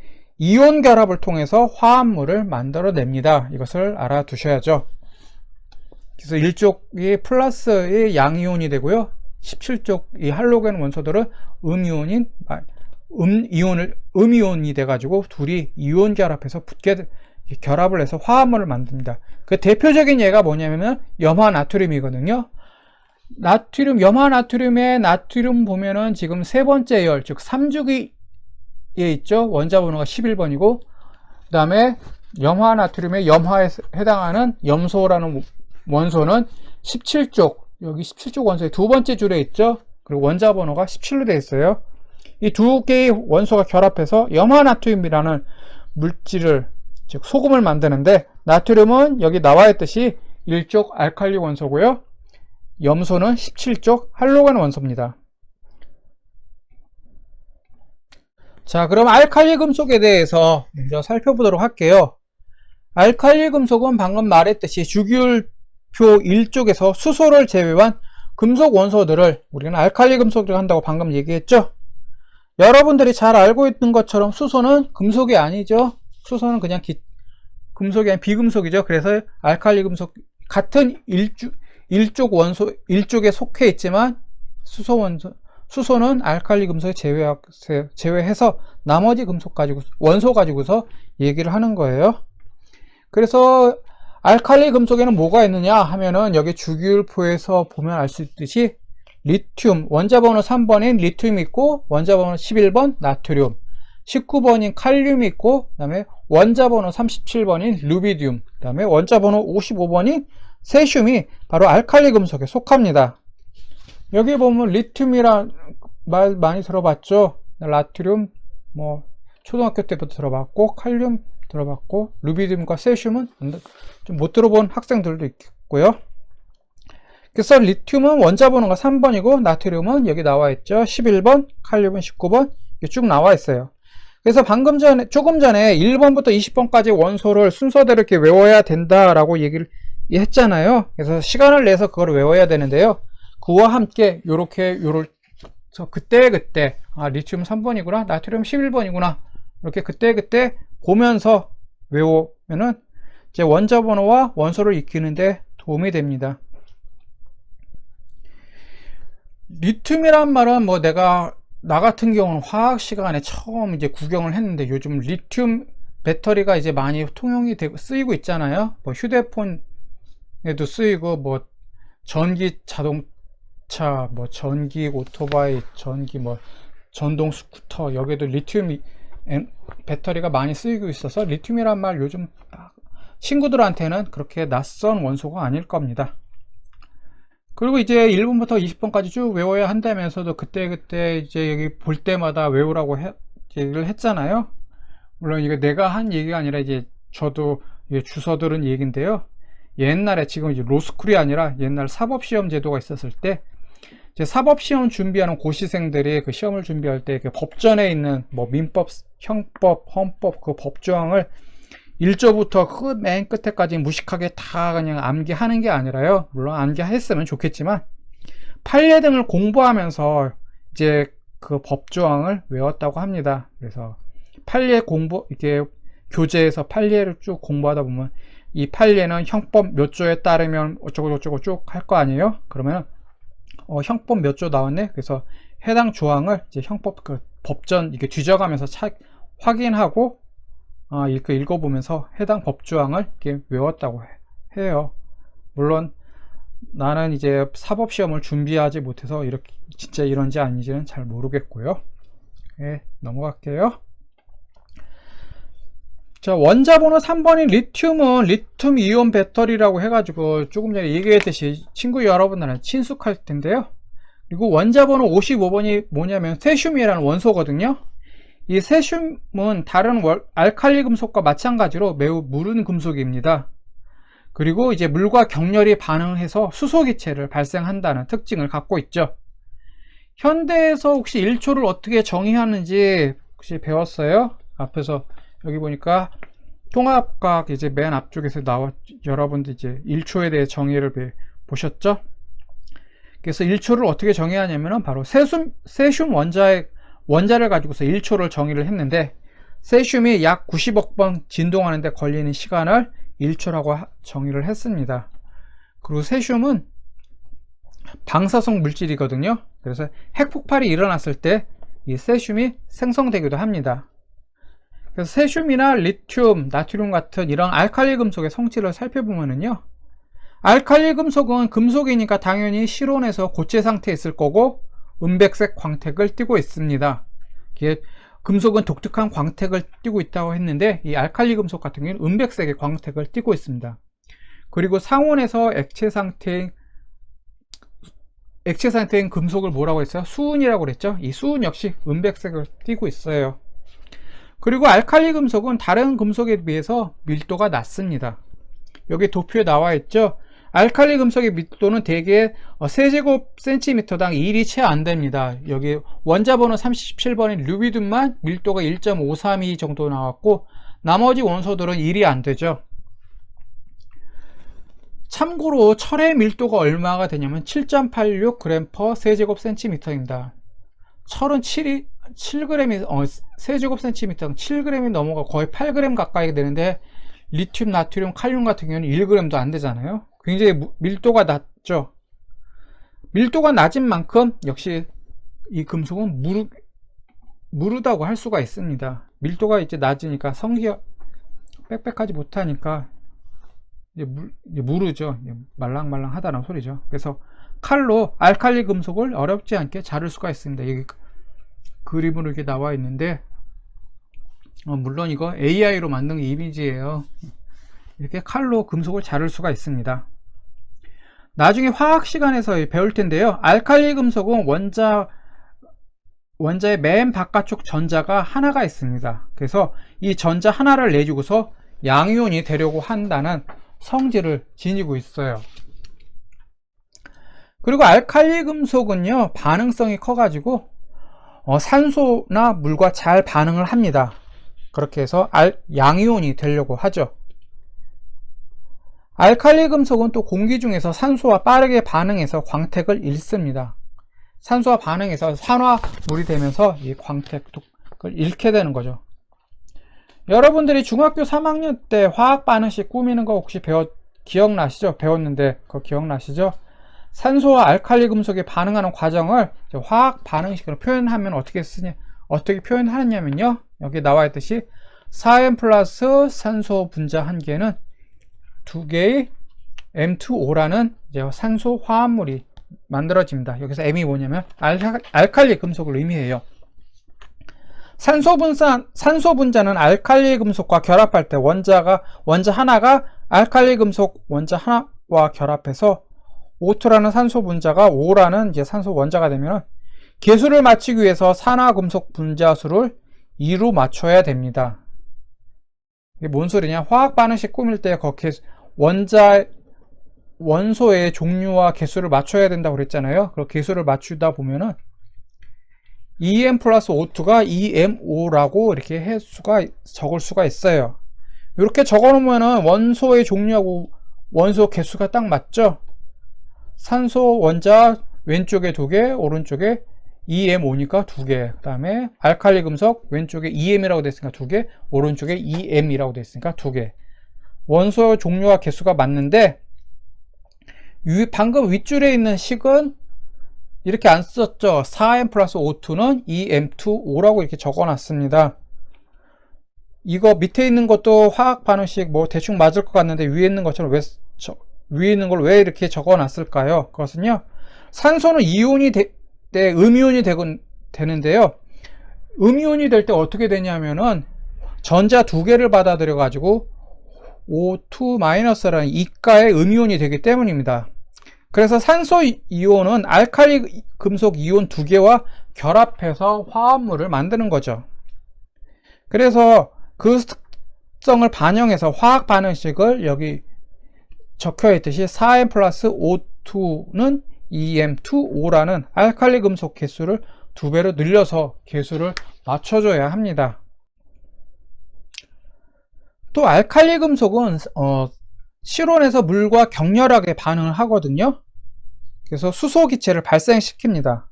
이온 결합을 통해서 화합물을 만들어냅니다. 이것을 알아두셔야죠. 그래서 1족이 플러스의 양이온이 되고요, 17족 이 할로겐 원소들은 음이온이 돼가지고 둘이 이온 결합해서 결합을 해서 화합물을 만듭니다. 그 대표적인 예가 뭐냐면 염화나트륨이거든요. 염화나트륨의 나트륨 보면은 지금 세 번째 열, 즉 3주기에 있죠. 원자 번호가 11번이고, 그 다음에 염화나트륨의 염화에 해당하는 염소라는 원소는 17족, 여기 17족 원소의 두 번째 줄에 있죠. 그리고 원자 번호가 17로 되어 있어요. 이 두 개의 원소가 결합해서 염화나트륨이라는 물질을, 즉 소금을 만드는데, 나트륨은 여기 나와 있듯이 1족 알칼리 원소고요, 염소는 17족 할로겐 원소입니다. 자, 그럼 알칼리 금속에 대해서 먼저 살펴보도록 할게요. 알칼리 금속은 방금 말했듯이 주기율표 1쪽에서 수소를 제외한 금속 원소들을 우리는 알칼리 금속이라고 한다고 방금 얘기했죠. 여러분들이 잘 알고 있는 것처럼 수소는 금속이 아니죠. 수소는 그냥 금속이 아닌 비금속이죠. 그래서 알칼리 금속, 같은 일족 원소, 일족에 속해 있지만 수소는 알칼리 금속을 제외해서 나머지 금속 원소 가지고서 얘기를 하는 거예요. 그래서 알칼리 금속에는 뭐가 있느냐 하면은 여기 주기율표에서 보면 알 수 있듯이 리튬, 원자 번호 3번인 리튬이 있고, 원자 번호 11번 나트륨, 19번인 칼륨이 있고, 그 다음에 원자 번호 37번인 루비디움, 그 다음에 원자 번호 55번인 세슘이 바로 알칼리 금속에 속합니다. 여기 보면 리튬이란 말 많이 들어봤죠. 나트륨 뭐 초등학교 때부터 들어봤고, 칼륨 들어봤고, 루비디움과 세슘은 좀 못 들어본 학생들도 있고요. 그래서 리튬은 원자 번호가 3번이고 나트륨은 여기 나와 있죠. 11번, 칼륨은 19번, 이렇게 쭉 나와 있어요. 그래서 조금 전에 1번부터 20번까지 원소를 순서대로 이렇게 외워야 된다라고 얘기를 했잖아요. 그래서 시간을 내서 그걸 외워야 되는데요. 그와 함께 그때 리튬 3번이구나, 나트륨 11번이구나, 이렇게 그때 보면서 외우면은 이제 원자 번호와 원소를 익히는데 도움이 됩니다. 리튬이란 말은 뭐 나 같은 경우는 화학 시간에 처음 이제 구경을 했는데, 요즘 리튬 배터리가 이제 많이 통용이 되고 쓰이고 있잖아요. 뭐 휴대폰에도 쓰이고, 뭐 전기 자동차, 뭐 전기 오토바이, 전기 뭐 전동 스쿠터, 여기도 리튬 배터리가 많이 쓰이고 있어서 리튬이란 말 요즘 친구들한테는 그렇게 낯선 원소가 아닐 겁니다. 그리고 이제 1번부터 20번까지 쭉 외워야 한다면서도 그때 이제 여기 볼 때마다 외우라고 얘기를 했잖아요. 물론 이거 내가 한 얘기가 아니라 이제 저도 주워 들은 얘기인데요. 옛날에, 지금 이제 로스쿨이 아니라 옛날 사법시험 제도가 있었을 때, 이제 사법시험 준비하는 고시생들이 그 시험을 준비할 때 그 법전에 있는 뭐 민법, 형법, 헌법 그 법조항을 1조부터 그 맨 끝에까지 무식하게 다 그냥 암기하는 게 아니라요. 물론 암기했으면 좋겠지만 판례 등을 공부하면서 이제 그 법조항을 외웠다고 합니다. 그래서 판례 이게 교재에서 판례를 쭉 공부하다 보면 이 판례는 형법 몇 조에 따르면 어쩌고 쭉 할 거 아니에요. 그러면 형법 몇 조 나왔네. 그래서 해당 조항을 이제 형법 그 법전 이게 뒤져가면서 확인하고 이렇게 읽어보면서 해당 법조항을 이렇게 외웠다고 해요. 물론 나는 이제 사법시험을 준비하지 못해서 이렇게 진짜 이런지 아닌지는 잘 모르겠고요. 네, 넘어갈게요. 자, 원자번호 3번인 리튬은 리튬 이온 배터리라고 해가지고 조금 전에 얘기했듯이 친구 여러분들은 친숙할 텐데요. 그리고 원자번호 55번이 뭐냐면 세슘이라는 원소거든요. 이 세슘은 다른 알칼리 금속과 마찬가지로 매우 무른 금속입니다. 그리고 이제 물과 격렬히 반응해서 수소기체를 발생한다는 특징을 갖고 있죠. 현대에서 혹시 1초를 어떻게 정의하는지 혹시 배웠어요? 앞에서 여기 보니까 통합과학 이제 맨 앞쪽에서 여러분들 이제 1초에 대해 정의를 보셨죠? 그래서 1초를 어떻게 정의하냐면은 바로 세슘 원자를 가지고서 1초를 정의를 했는데, 세슘이 약 90억 번 진동하는데 걸리는 시간을 1초라고 정의를 했습니다. 그리고 세슘은 방사성 물질이거든요. 그래서 핵폭발이 일어났을 때 이 세슘이 생성되기도 합니다. 그래서 세슘이나 리튬, 나트륨 같은 이런 알칼리 금속의 성질을 살펴보면은요, 알칼리 금속은 금속이니까 당연히 실온에서 고체 상태에 있을 거고 은백색 광택을 띠고 있습니다. 금속은 독특한 광택을 띠고 있다고 했는데, 이 알칼리 금속 같은 경우는 은백색의 광택을 띠고 있습니다. 그리고 상온에서 액체 상태인 금속을 뭐라고 했어요? 수은이라고 그랬죠? 이 수은 역시 은백색을 띠고 있어요. 그리고 알칼리 금속은 다른 금속에 비해서 밀도가 낮습니다. 여기 도표에 나와 있죠? 알칼리 금속의 밀도는 대개 세제곱센티미터당 1이 채 안됩니다. 여기 원자번호 37번인 르비듐만 밀도가 1.532 정도 나왔고, 나머지 원소들은 1이 안되죠. 참고로 철의 밀도가 얼마가 되냐면 7.86g 세제곱센티미터입니다. 철은 7g이 세제곱센티미터 7g이 넘어가 거의 8g 가까이 되는데, 리튬, 나트륨, 칼륨 같은 경우는 1g도 안 되잖아요. 굉장히 밀도가 낮죠. 밀도가 낮은 만큼 역시 이 금속은 무르다고 할 수가 있습니다. 밀도가 이제 낮으니까 성기가 빽빽하지 못하니까 이제 무르죠. 말랑말랑하다는 소리죠. 그래서 칼로 알칼리 금속을 어렵지 않게 자를 수가 있습니다. 여기 그림으로 이렇게 나와 있는데, 물론 이거 AI로 만든 이미지예요. 이렇게 칼로 금속을 자를 수가 있습니다. 나중에 화학 시간에서 배울 텐데요, 알칼리 금속은 원자의 맨 바깥쪽 전자가 하나가 있습니다. 그래서 이 전자 하나를 내주고서 양이온이 되려고 한다는 성질을 지니고 있어요. 그리고 알칼리 금속은요, 반응성이 커가지고 산소나 물과 잘 반응을 합니다. 그렇게 해서 양이온이 되려고 하죠. 알칼리 금속은 또 공기 중에서 산소와 빠르게 반응해서 광택을 잃습니다. 산소와 반응해서 산화물이 되면서 이 광택을 잃게 되는 거죠. 여러분들이 중학교 3학년 때 화학 반응식 꾸미는 거 혹시 기억나시죠? 배웠는데 그거 기억나시죠? 산소와 알칼리 금속이 반응하는 과정을 화학 반응식으로 표현하면 어떻게 표현하느냐면요, 여기 나와 있듯이 4M 플러스 산소 분자 1개는 2개의 M2O라는 이제 산소 화합물이 만들어집니다. 여기서 M이 뭐냐면 알칼리 금속을 의미해요. 산소 분자는 알칼리 금속과 결합할 때 원자 하나가 알칼리 금속 원자 하나와 결합해서 O2라는 산소 분자가 O라는 이제 산소 원자가 되면 개수를 맞추기 위해서 산화금속 분자수를 2로 맞춰야 됩니다. 이게 뭔 소리냐? 화학 반응식 꾸밀 때 원소의 종류와 개수를 맞춰야 된다고 그랬잖아요. 그 개수를 맞추다 보면은 EM 플러스 O2가 EMO라고 이렇게 적을 수가 있어요. 이렇게 적어 놓으면은 원소의 종류하고 원소 개수가 딱 맞죠? 산소 원자 왼쪽에 2개, 오른쪽에 EMO니까 2개. 그 다음에 알칼리 금속 왼쪽에 EM이라고 됐으니까 2개, 오른쪽에 EM이라고 됐으니까 2개. 원소 종류와 개수가 맞는데, 방금 윗줄에 있는 식은 이렇게 안 썼죠. 4M 플러스 O2는 EM2O라고 이렇게 적어 놨습니다. 이거 밑에 있는 것도 화학 반응식 뭐 대충 맞을 것 같는데 위에 있는 것처럼 위에 있는 걸 왜 이렇게 적어 놨을까요? 그것은요, 산소는 이온이 음이온이 되는데요. 음이온이 될 때 어떻게 되냐면은 전자 두 개를 받아들여 가지고 O2-라는 이가의 음이온이 되기 때문입니다. 그래서 산소 이온은 알칼리 금속 이온 두 개와 결합해서 화합물을 만드는 거죠. 그래서 그 특성을 반영해서 화학 반응식을 여기 적혀 있듯이 4M 플러스 O2는 EM2O라는 알칼리 금속 개수를 2배로 늘려서 개수를 맞춰줘야 합니다. 또 알칼리 금속은 실온에서 물과 격렬하게 반응을 하거든요. 그래서 수소 기체를 발생시킵니다.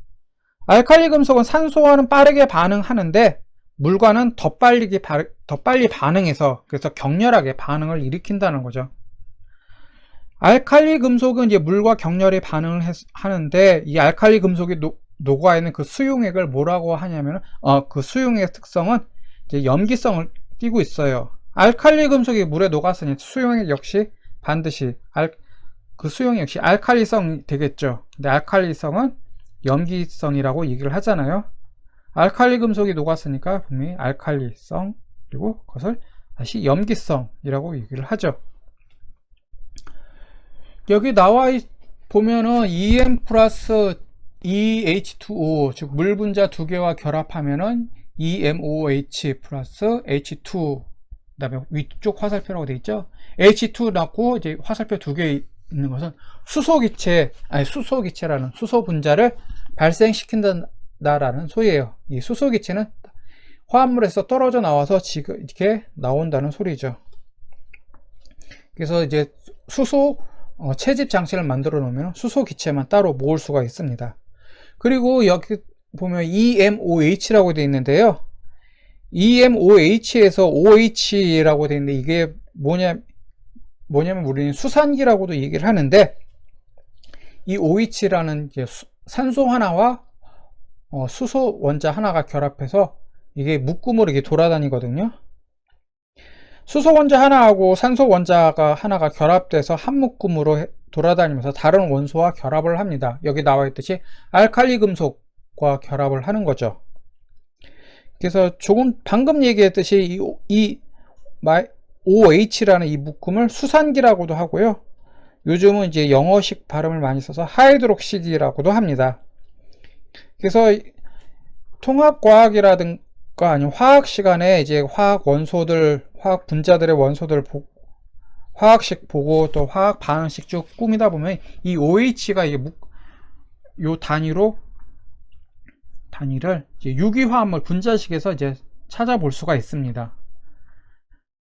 알칼리 금속은 산소와는 빠르게 반응하는데 물과는 더 빨리 반응해서 그래서 격렬하게 반응을 일으킨다는 거죠. 알칼리 금속은 이제 물과 격렬히 반응을 하는데 이 알칼리 금속이 녹아 있는 그 수용액을 뭐라고 하냐면 그 수용액의 특성은 이제 염기성을 띠고 있어요. 알칼리 금속이 물에 녹았으니 수용액 역시 반드시 그 수용액 역시 알칼리성이 되겠죠. 근데 알칼리성은 염기성이라고 얘기를 하잖아요. 알칼리 금속이 녹았으니까 분명히 알칼리성, 그리고 그것을 다시 염기성이라고 얘기를 하죠. 여기 보면은 EM 플러스 EH2O, 즉 물 분자 두 개와 결합하면은 EMOH 플러스 H2, 그 다음에 위쪽 화살표라고 되어 있죠. H2 낳고 이제 화살표 두 개 있는 것은 수소기체라는 수소 분자를 발생시킨다라는 소리예요. 이 수소기체는 화합물에서 떨어져 나와서 지금 이렇게 나온다는 소리죠. 그래서 이제 수소 채집 장치를 만들어 놓으면 수소 기체만 따로 모을 수가 있습니다. 그리고 여기 보면 EMOH라고 되어 있는데요. EMOH에서 OH라고 되어 있는데 이게 뭐냐면 우리는 수산기라고도 얘기를 하는데 이 OH라는 산소 하나와 수소 원자 하나가 결합해서 이게 묶음으로 이렇게 돌아다니거든요. 수소 원자 하나하고 산소 원자가 하나가 결합돼서 한 묶음으로 돌아다니면서 다른 원소와 결합을 합니다. 여기 나와 있듯이 알칼리 금속과 결합을 하는 거죠. 그래서 방금 얘기했듯이 이 OH라는 이 묶음을 수산기라고도 하고요. 요즘은 이제 영어식 발음을 많이 써서 하이드록시디라고도 합니다. 그래서 통합과학이라든가 아니면 화학 시간에 이제 화학 분자들의 원소들 화학식 보고 또 화학 반응식 쭉 꾸미다 보면 이 OH가 요 단위를 이제 유기화합물 분자식에서 이제 찾아볼 수가 있습니다.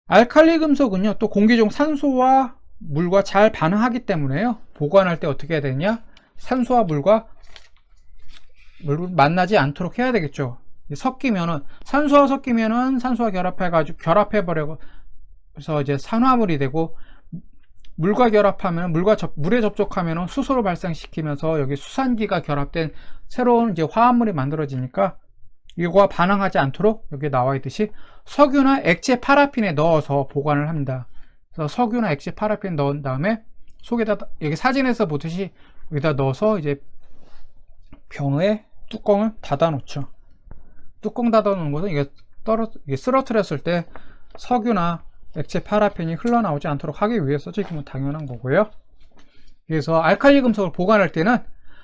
알칼리 금속은요, 또 공기 중 산소와 물과 잘 반응하기 때문에요. 보관할 때 어떻게 해야 되냐? 산소와 물을 만나지 않도록 해야 되겠죠. 산소와 섞이면은 산소와 결합해버려서 이제 산화물이 되고, 물과 결합하면 물에 접촉하면 수소를 발생시키면서 여기 수산기가 결합된 새로운 이제 화합물이 만들어지니까 이거와 반응하지 않도록 여기 나와 있듯이 석유나 액체 파라핀에 넣어서 보관을 합니다. 그래서 석유나 액체 파라핀 넣은 다음에 속에다 여기 사진에서 보듯이 여기다 넣어서 이제 병의 뚜껑을 닫아 놓죠. 뚜껑 닫아 놓은 것은 이게 쓰러뜨렸을 때 석유나 액체 파라핀이 흘러나오지 않도록 하기 위해서 지금은 당연한 거고요. 그래서 알칼리 금속을 보관할 때는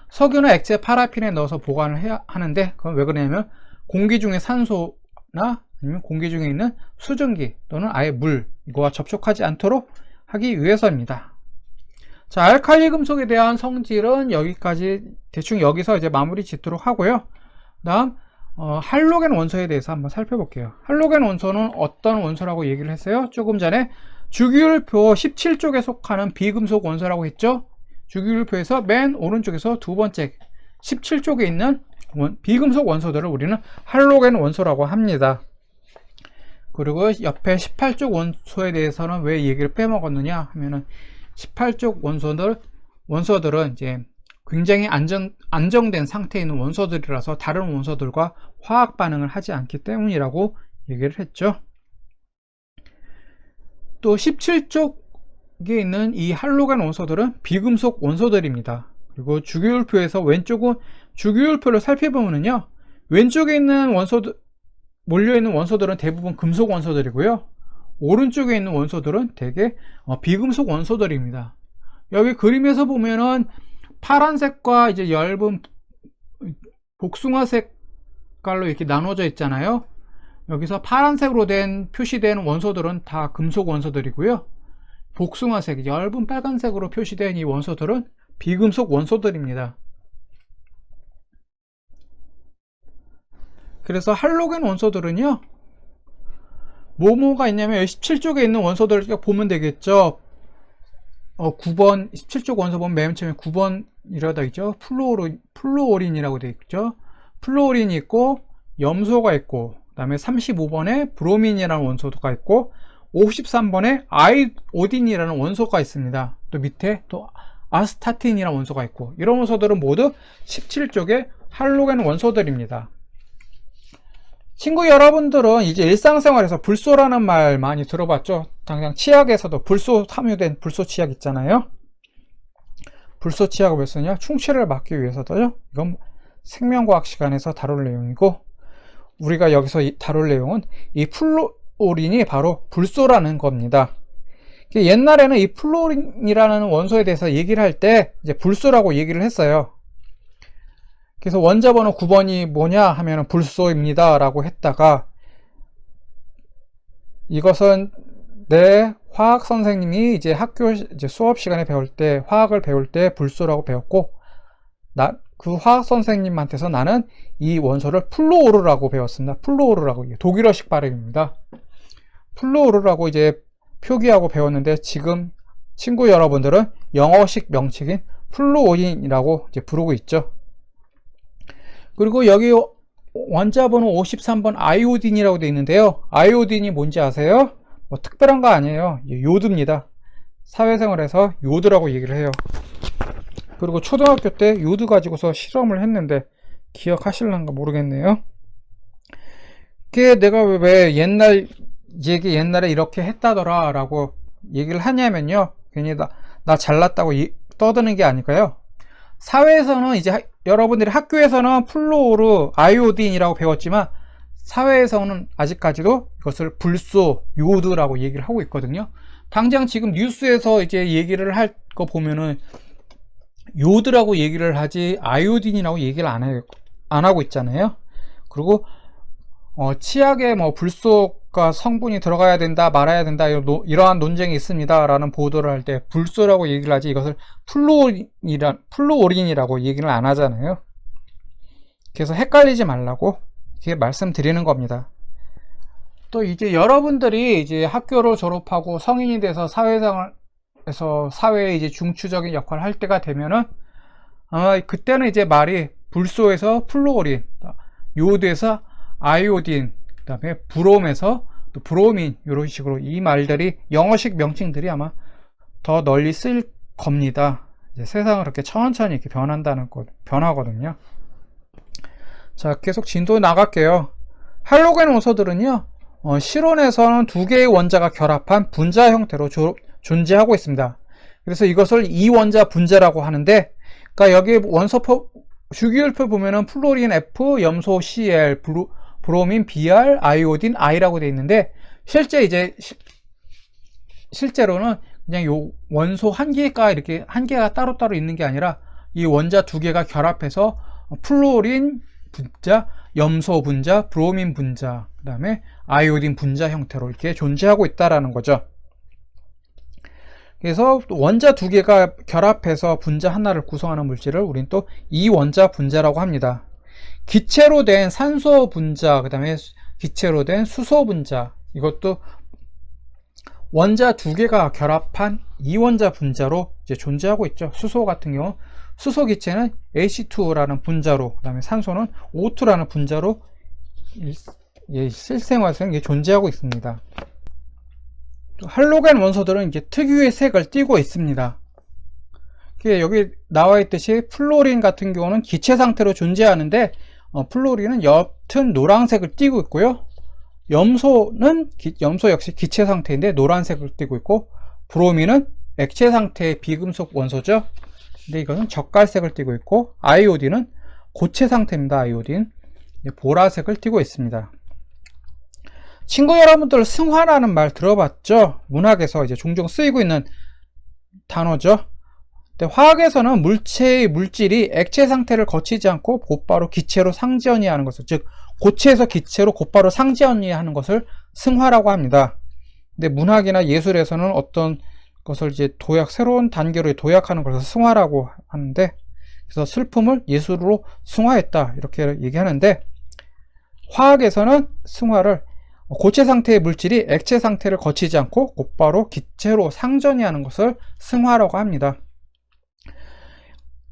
석유나 액체 파라핀에 넣어서 보관을 해야 하는데, 그건 왜 그러냐면 공기 중에 산소나 아니면 공기 중에 있는 수증기 또는 아예 물, 이거와 접촉하지 않도록 하기 위해서입니다. 자, 알칼리 금속에 대한 성질은 여기까지, 대충 여기서 이제 마무리 짓도록 하고요. 다음 할로겐 원소에 대해서 한번 살펴볼게요. 할로겐 원소는 어떤 원소라고 얘기를 했어요? 조금 전에 주기율표 17쪽에 속하는 비금속 원소라고 했죠. 주기율표에서 맨 오른쪽에서 두 번째 17쪽에 있는 비금속 원소들을 우리는 할로겐 원소라고 합니다. 그리고 옆에 18쪽 원소에 대해서는 왜 얘기를 빼먹었느냐 하면은 18쪽 원소들은 이제 굉장히 안정된 상태에 있는 원소들이라서 다른 원소들과 화학 반응을 하지 않기 때문이라고 얘기를 했죠. 또 17쪽에 있는 이 할로겐 원소들은 비금속 원소들입니다. 그리고 주기율표에서 왼쪽은 주기율표를 살펴보면요, 왼쪽에 있는 원소들, 몰려있는 원소들은 대부분 금속 원소들이고요, 오른쪽에 있는 원소들은 대개 비금속 원소들입니다. 여기 그림에서 보면은 파란색과 이제 엷은 복숭아 색깔로 이렇게 나눠져 있잖아요. 여기서 파란색으로 표시된 원소들은 다 금속 원소들이고요, 복숭아색, 엷은 빨간색으로 표시된 이 원소들은 비금속 원소들입니다. 그래서 할로겐 원소들은요, 뭐뭐가 있냐면 17쪽에 있는 원소들을 보면 되겠죠. 9번 17쪽 원소 보면 맨 처음에 9번이라고 되어 있죠. 플루오린이라고 되어 있죠. 플루오린이 있고 염소가 있고, 그 다음에 35번에 브로민이라는 원소가 있고, 53번에 아이오딘이라는 원소가 있습니다. 또 밑에 또 아스타틴이라는 원소가 있고, 이런 원소들은 모두 17쪽의 할로겐 원소들입니다. 친구 여러분들은 이제 일상생활에서 불소라는 말 많이 들어봤죠? 당장 치약에서도 불소 함유된 불소 치약 있잖아요. 불소 치약을 왜 쓰냐? 충치를 막기 위해서도요. 이건 생명과학 시간에서 다룰 내용이고, 우리가 여기서 다룰 내용은 이 플루오린이 바로 불소라는 겁니다. 옛날에는 이 플루오린이라는 원소에 대해서 얘기를 할 때 이제 불소라고 얘기를 했어요. 그래서 원자번호 9번이 뭐냐 하면 불소입니다 라고 했다가, 이것은 내 화학 선생님이 이제 학교 이제 수업 시간에 배울 때, 화학을 배울 때 불소라고 배웠고, 그 화학 선생님한테서 나는 이 원소를 플루오르라고 배웠습니다. 플루오르라고, 독일어식 발음입니다. 플루오르라고 이제 표기하고 배웠는데, 지금 친구 여러분들은 영어식 명칭인 플루오린이라고 이제 부르고 있죠. 그리고 여기 원자번호 53번 아이오딘이라고 되어 있는데요, 아이오딘이 뭔지 아세요? 뭐 특별한 거 아니에요. 요드입니다. 사회생활에서 요드라고 얘기를 해요. 그리고 초등학교 때 요드 가지고서 실험을 했는데 기억하실란가 모르겠네요. 그게 내가 왜 옛날에 이렇게 했다더라 라고 얘기를 하냐면요, 괜히 나 잘났다고 떠드는 게 아닐까요? 사회에서는 이제 여러분들이 학교에서는 플루오르, 아이오딘이라고 배웠지만, 사회에서는 아직까지도 이것을 불소, 요드라고 얘기를 하고 있거든요. 당장 지금 뉴스에서 이제 얘기를 할 거 보면은 요드라고 얘기를 하지 아이오딘이라고 얘기를 안 하고 있잖아요. 그리고 치약에 뭐 불소가 성분이 들어가야 된다, 말아야 된다, 이러한 논쟁이 있습니다 라는 보도를 할 때 불소라고 얘기를 하지, 이것을 플루오린이라고 얘기를 안 하잖아요. 그래서 헷갈리지 말라고 이렇게 말씀드리는 겁니다. 또 이제 여러분들이 이제 학교를 졸업하고 성인이 돼서 사회생활에서 사회에 이제 중추적인 역할을 할 때가 되면은, 아마 그때는 이제 말이 불소에서 플루오린, 요드에서 아이오딘, 그 다음에 브롬에서 또 브로민, 이런 식으로 이 말들이, 영어식 명칭들이 아마 더 널리 쓸 겁니다. 이제 세상은 그렇게 천천히 이렇게 변하거든요. 자, 계속 진도 나갈게요. 할로겐 원소들은요, 실온에서는 두 개의 원자가 결합한 분자 형태로 존재하고 있습니다. 그래서 이것을 이원자 분자라고 하는데, 그러니까 여기 원소표 주기율표 보면은 플로린 F, 염소 Cl, 브로민 Br, 아이오딘 I라고 되어 있는데, 실제로는 그냥 요 원소 한 개가 이렇게 한 개가 따로따로 있는 게 아니라, 이 원자 두 개가 결합해서 플로린 분자, 염소 분자, 브로민 분자, 그 다음에 아이오딘 분자 형태로 이렇게 존재하고 있다라는 거죠. 그래서 원자 두 개가 결합해서 분자 하나를 구성하는 물질을 우린 또 이원자 분자라고 합니다. 기체로 된 산소 분자, 그 다음에 기체로 된 수소 분자, 이것도 원자 두 개가 결합한 이원자 분자로 이제 존재하고 있죠. 수소 같은 경우 수소 기체는 H2라는 분자로, 그 다음에 산소는 O2라는 분자로 실생활에서 존재하고 있습니다. 할로겐 원소들은 이제 특유의 색을 띠고 있습니다. 여기 나와 있듯이 플로린 같은 경우는 기체 상태로 존재하는데, 플로린은 옅은 노란색을 띠고 있고요, 염소 역시 기체 상태인데 노란색을 띠고 있고, 브로민은 액체 상태의 비금속 원소죠. 근데 이거는 젓갈색을 띠고 있고, 아이오딘은 고체 상태입니다. 아이오딘 보라색을 띠고 있습니다. 친구 여러분들, 승화라는 말 들어봤죠? 문학에서 이제 종종 쓰이고 있는 단어죠. 근데 화학에서는 물질이 액체 상태를 거치지 않고 곧바로 기체로 상지연이하는 것을, 즉 고체에서 기체로 곧바로 상지연이하는 것을 승화라고 합니다. 근데 문학이나 예술에서는 어떤 것을 이제 새로운 단계로 도약하는 것을 승화라고 하는데, 그래서 슬픔을 예술로 승화했다 이렇게 얘기하는데, 화학에서는 승화를 고체 상태의 물질이 액체 상태를 거치지 않고 곧바로 기체로 상전이하는 것을 승화라고 합니다.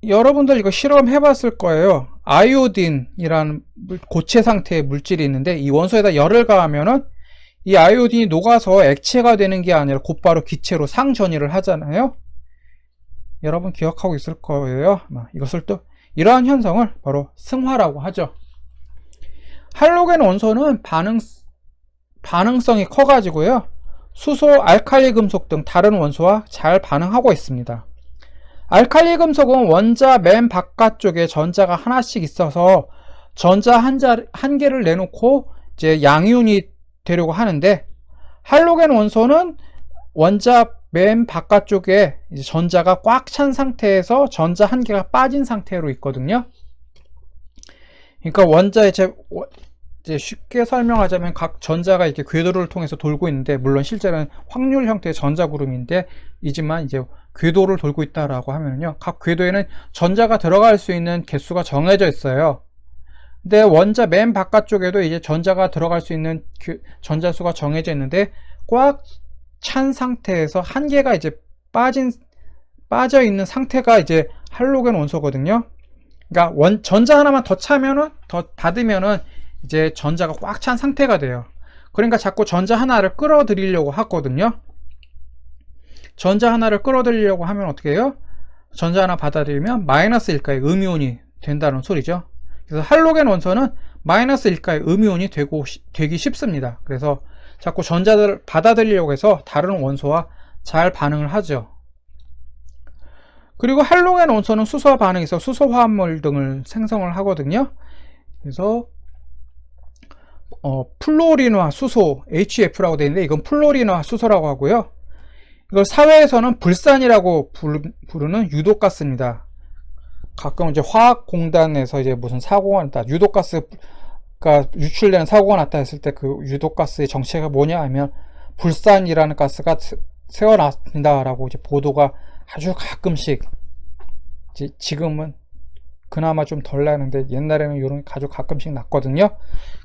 여러분들 이거 실험해 봤을 거예요. 아이오딘이라는 고체 상태의 물질이 있는데, 이 원소에다 열을 가하면은 이 아이오딘이 녹아서 액체가 되는 게 아니라 곧바로 기체로 상전이를 하잖아요. 여러분 기억하고 있을 거예요. 이것을 또 이러한 현상을 바로 승화라고 하죠. 할로겐 원소는 반응성이 커가지고요, 수소, 알칼리 금속 등 다른 원소와 잘 반응하고 있습니다. 알칼리 금속은 원자 맨 바깥쪽에 전자가 하나씩 있어서 전자 한 개를 내놓고 이제 양이온이 되려고 하는데, 할로겐 원소는 원자 맨 바깥쪽에 이제 전자가 꽉 찬 상태에서 전자 한 개가 빠진 상태로 있거든요. 그러니까 이제 쉽게 설명하자면 각 전자가 이렇게 궤도를 통해서 돌고 있는데, 물론 실제로는 확률 형태의 전자 구름인데 이지만 이제 궤도를 돌고 있다라고 하면요, 각 궤도에는 전자가 들어갈 수 있는 개수가 정해져 있어요. 근데 원자 맨 바깥쪽에도 이제 전자가 들어갈 수 있는 전자수가 정해져 있는데, 꽉 찬 상태에서 한 개가 이제 빠져 있는 상태가 이제 할로겐 원소거든요. 그러니까 전자 하나만 더 받으면은 이제 전자가 꽉 찬 상태가 돼요. 그러니까 자꾸 전자 하나를 끌어들이려고 하거든요. 전자 하나를 끌어들이려고 하면 어떻게 해요? 전자 하나 받아들이면 마이너스 1가의 음이온이 된다는 소리죠. 그래서 할로겐 원소는 마이너스 1가의 음이온이 되기 쉽습니다. 그래서 자꾸 전자들을 받아들이려고 해서 다른 원소와 잘 반응을 하죠. 그리고 할로겐 원소는 수소와 반응해서 수소 화합물 등을 생성을 하거든요. 그래서 플로린화 수소 HF라고 되어 있는데, 이건 플로린화 수소라고 하고요. 이걸 사회에서는 불산이라고 부르는 유독가스입니다. 가끔 이제 화학공단에서 이제 무슨 사고가 났다, 유독가스가 유출되는 사고가 났다 했을 때 그 유독가스의 정체가 뭐냐 하면 불산이라는 가스가 새어났습니다라고 이제 보도가 아주 가끔씩, 지금은 그나마 좀 덜 나는데 옛날에는 이런 게 아주 가끔씩 났거든요.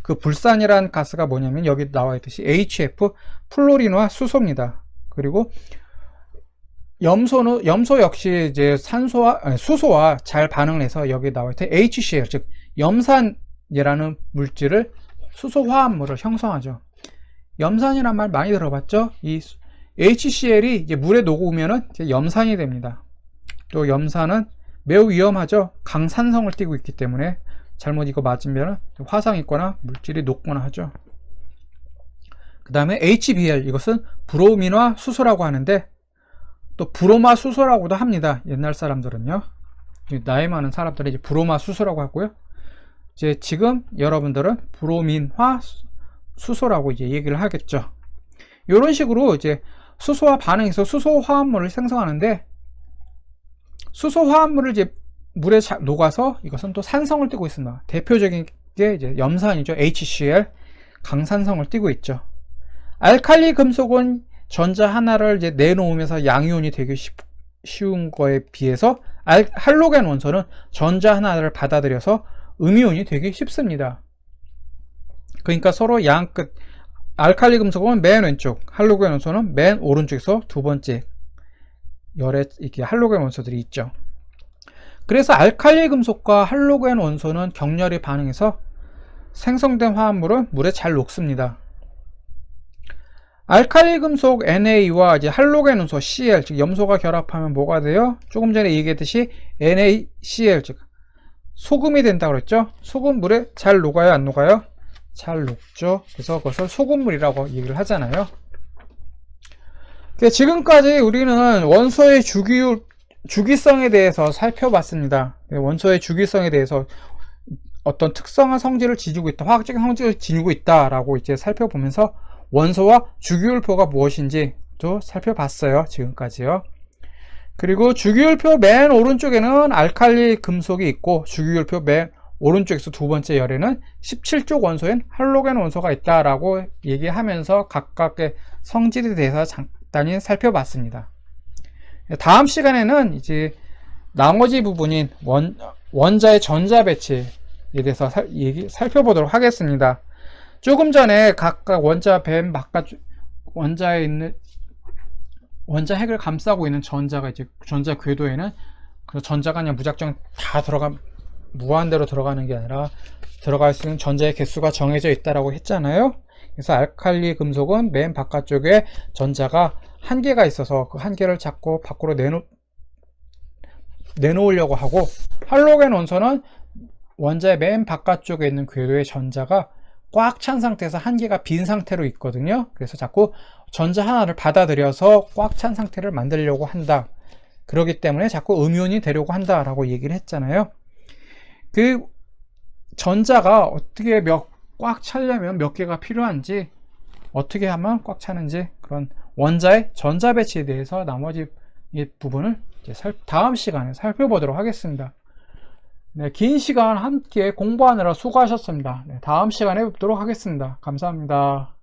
그 불산이라는 가스가 뭐냐면 여기 나와 있듯이 HF, 플로린화 수소입니다. 그리고 염소 역시 이제 수소와 잘 반응을 해서 여기 나와 있듯이 HCl, 즉 염산이라는 물질을, 수소 화합물을 형성하죠. 염산이란 말 많이 들어봤죠? 이 HCl이 이제 물에 녹으면은 이제 염산이 됩니다. 또 염산은 매우 위험하죠. 강산성을 띠고 있기 때문에 잘못 이거 맞으면 화상 있거나 물질이 녹거나 하죠. 그 다음에 HBl, 이것은 브로민화 수소라고 하는데, 또 브로마 수소라고도 합니다. 옛날 사람들은요, 나이 많은 사람들은 이제 브로마 수소라고 하고요. 이제 지금 여러분들은 브로민화 수소라고 이제 얘기를 하겠죠. 이런 식으로 이제 수소와 반응해서 수소 화합물을 생성하는데, 수소 화합물을 이제 물에 녹아서 이것은 또 산성을 띠고 있습니다. 대표적인 게 이제 염산이죠. HCl, 강산성을 띠고 있죠. 알칼리 금속은 전자 하나를 이제 내놓으면서 양이온이 되기 쉬운 거에 비해서 할로겐 원소는 전자 하나를 받아들여서 음이온이 되기 쉽습니다. 그러니까 서로 양끝, 알칼리 금속은 맨 왼쪽, 할로겐 원소는 맨 오른쪽에서 두 번째 열에 이렇게 할로겐 원소들이 있죠. 그래서 알칼리 금속과 할로겐 원소는 격렬히 반응해서 생성된 화합물은 물에 잘 녹습니다. 알칼리 금속 NA와 이제 할로겐 원소 Cl, 즉 염소가 결합하면 뭐가 돼요? 조금 전에 얘기했듯이 NaCl, 즉 소금이 된다고 그랬죠? 소금 물에 잘 녹아요, 안 녹아요? 잘 녹죠. 그래서 그것을 소금물이라고 얘기를 하잖아요. 지금까지 우리는 원소의 주기성에 대해서 살펴봤습니다. 원소의 주기성에 대해서 어떤 특성한 성질을 지니고 있다, 화학적인 성질을 지니고 있다라고 이제 살펴보면서 원소와 주기율표가 무엇인지 또 살펴봤어요. 지금까지요. 그리고 주기율표 맨 오른쪽에는 알칼리 금속이 있고, 주기율표 맨 오른쪽에서 두 번째 열에는 17족 원소인 할로겐 원소가 있다라고 얘기하면서 각각의 성질에 대해서 간단히 살펴봤습니다. 다음 시간에는 이제 나머지 부분인 원자의 전자 배치에 대해서 살펴보도록 하겠습니다. 조금 전에 각각 원자 뱀 바깥 원자에 있는 원자 핵을 감싸고 있는 전자가 이제 전자 궤도에는 그 전자가 그냥 무작정 다 무한대로 들어가는 게 아니라 들어갈 수 있는 전자의 개수가 정해져 있다라고 했잖아요. 그래서 알칼리 금속은 맨 바깥쪽에 전자가 한 개가 있어서 그 한 개를 자꾸 밖으로 내놓으려고 하고, 할로겐 원소는 원자의 맨 바깥쪽에 있는 궤도의 전자가 꽉 찬 상태에서 한 개가 빈 상태로 있거든요. 그래서 자꾸 전자 하나를 받아들여서 꽉 찬 상태를 만들려고 한다. 그렇기 때문에 자꾸 음이온이 되려고 한다라고 얘기를 했잖아요. 그 전자가 어떻게 꽉 차려면 몇 개가 필요한지, 어떻게 하면 꽉 차는지, 그런 원자의 전자 배치에 대해서 나머지 부분을 이제 다음 시간에 살펴보도록 하겠습니다. 네, 긴 시간 함께 공부하느라 수고하셨습니다. 네, 다음 시간에 뵙도록 하겠습니다. 감사합니다.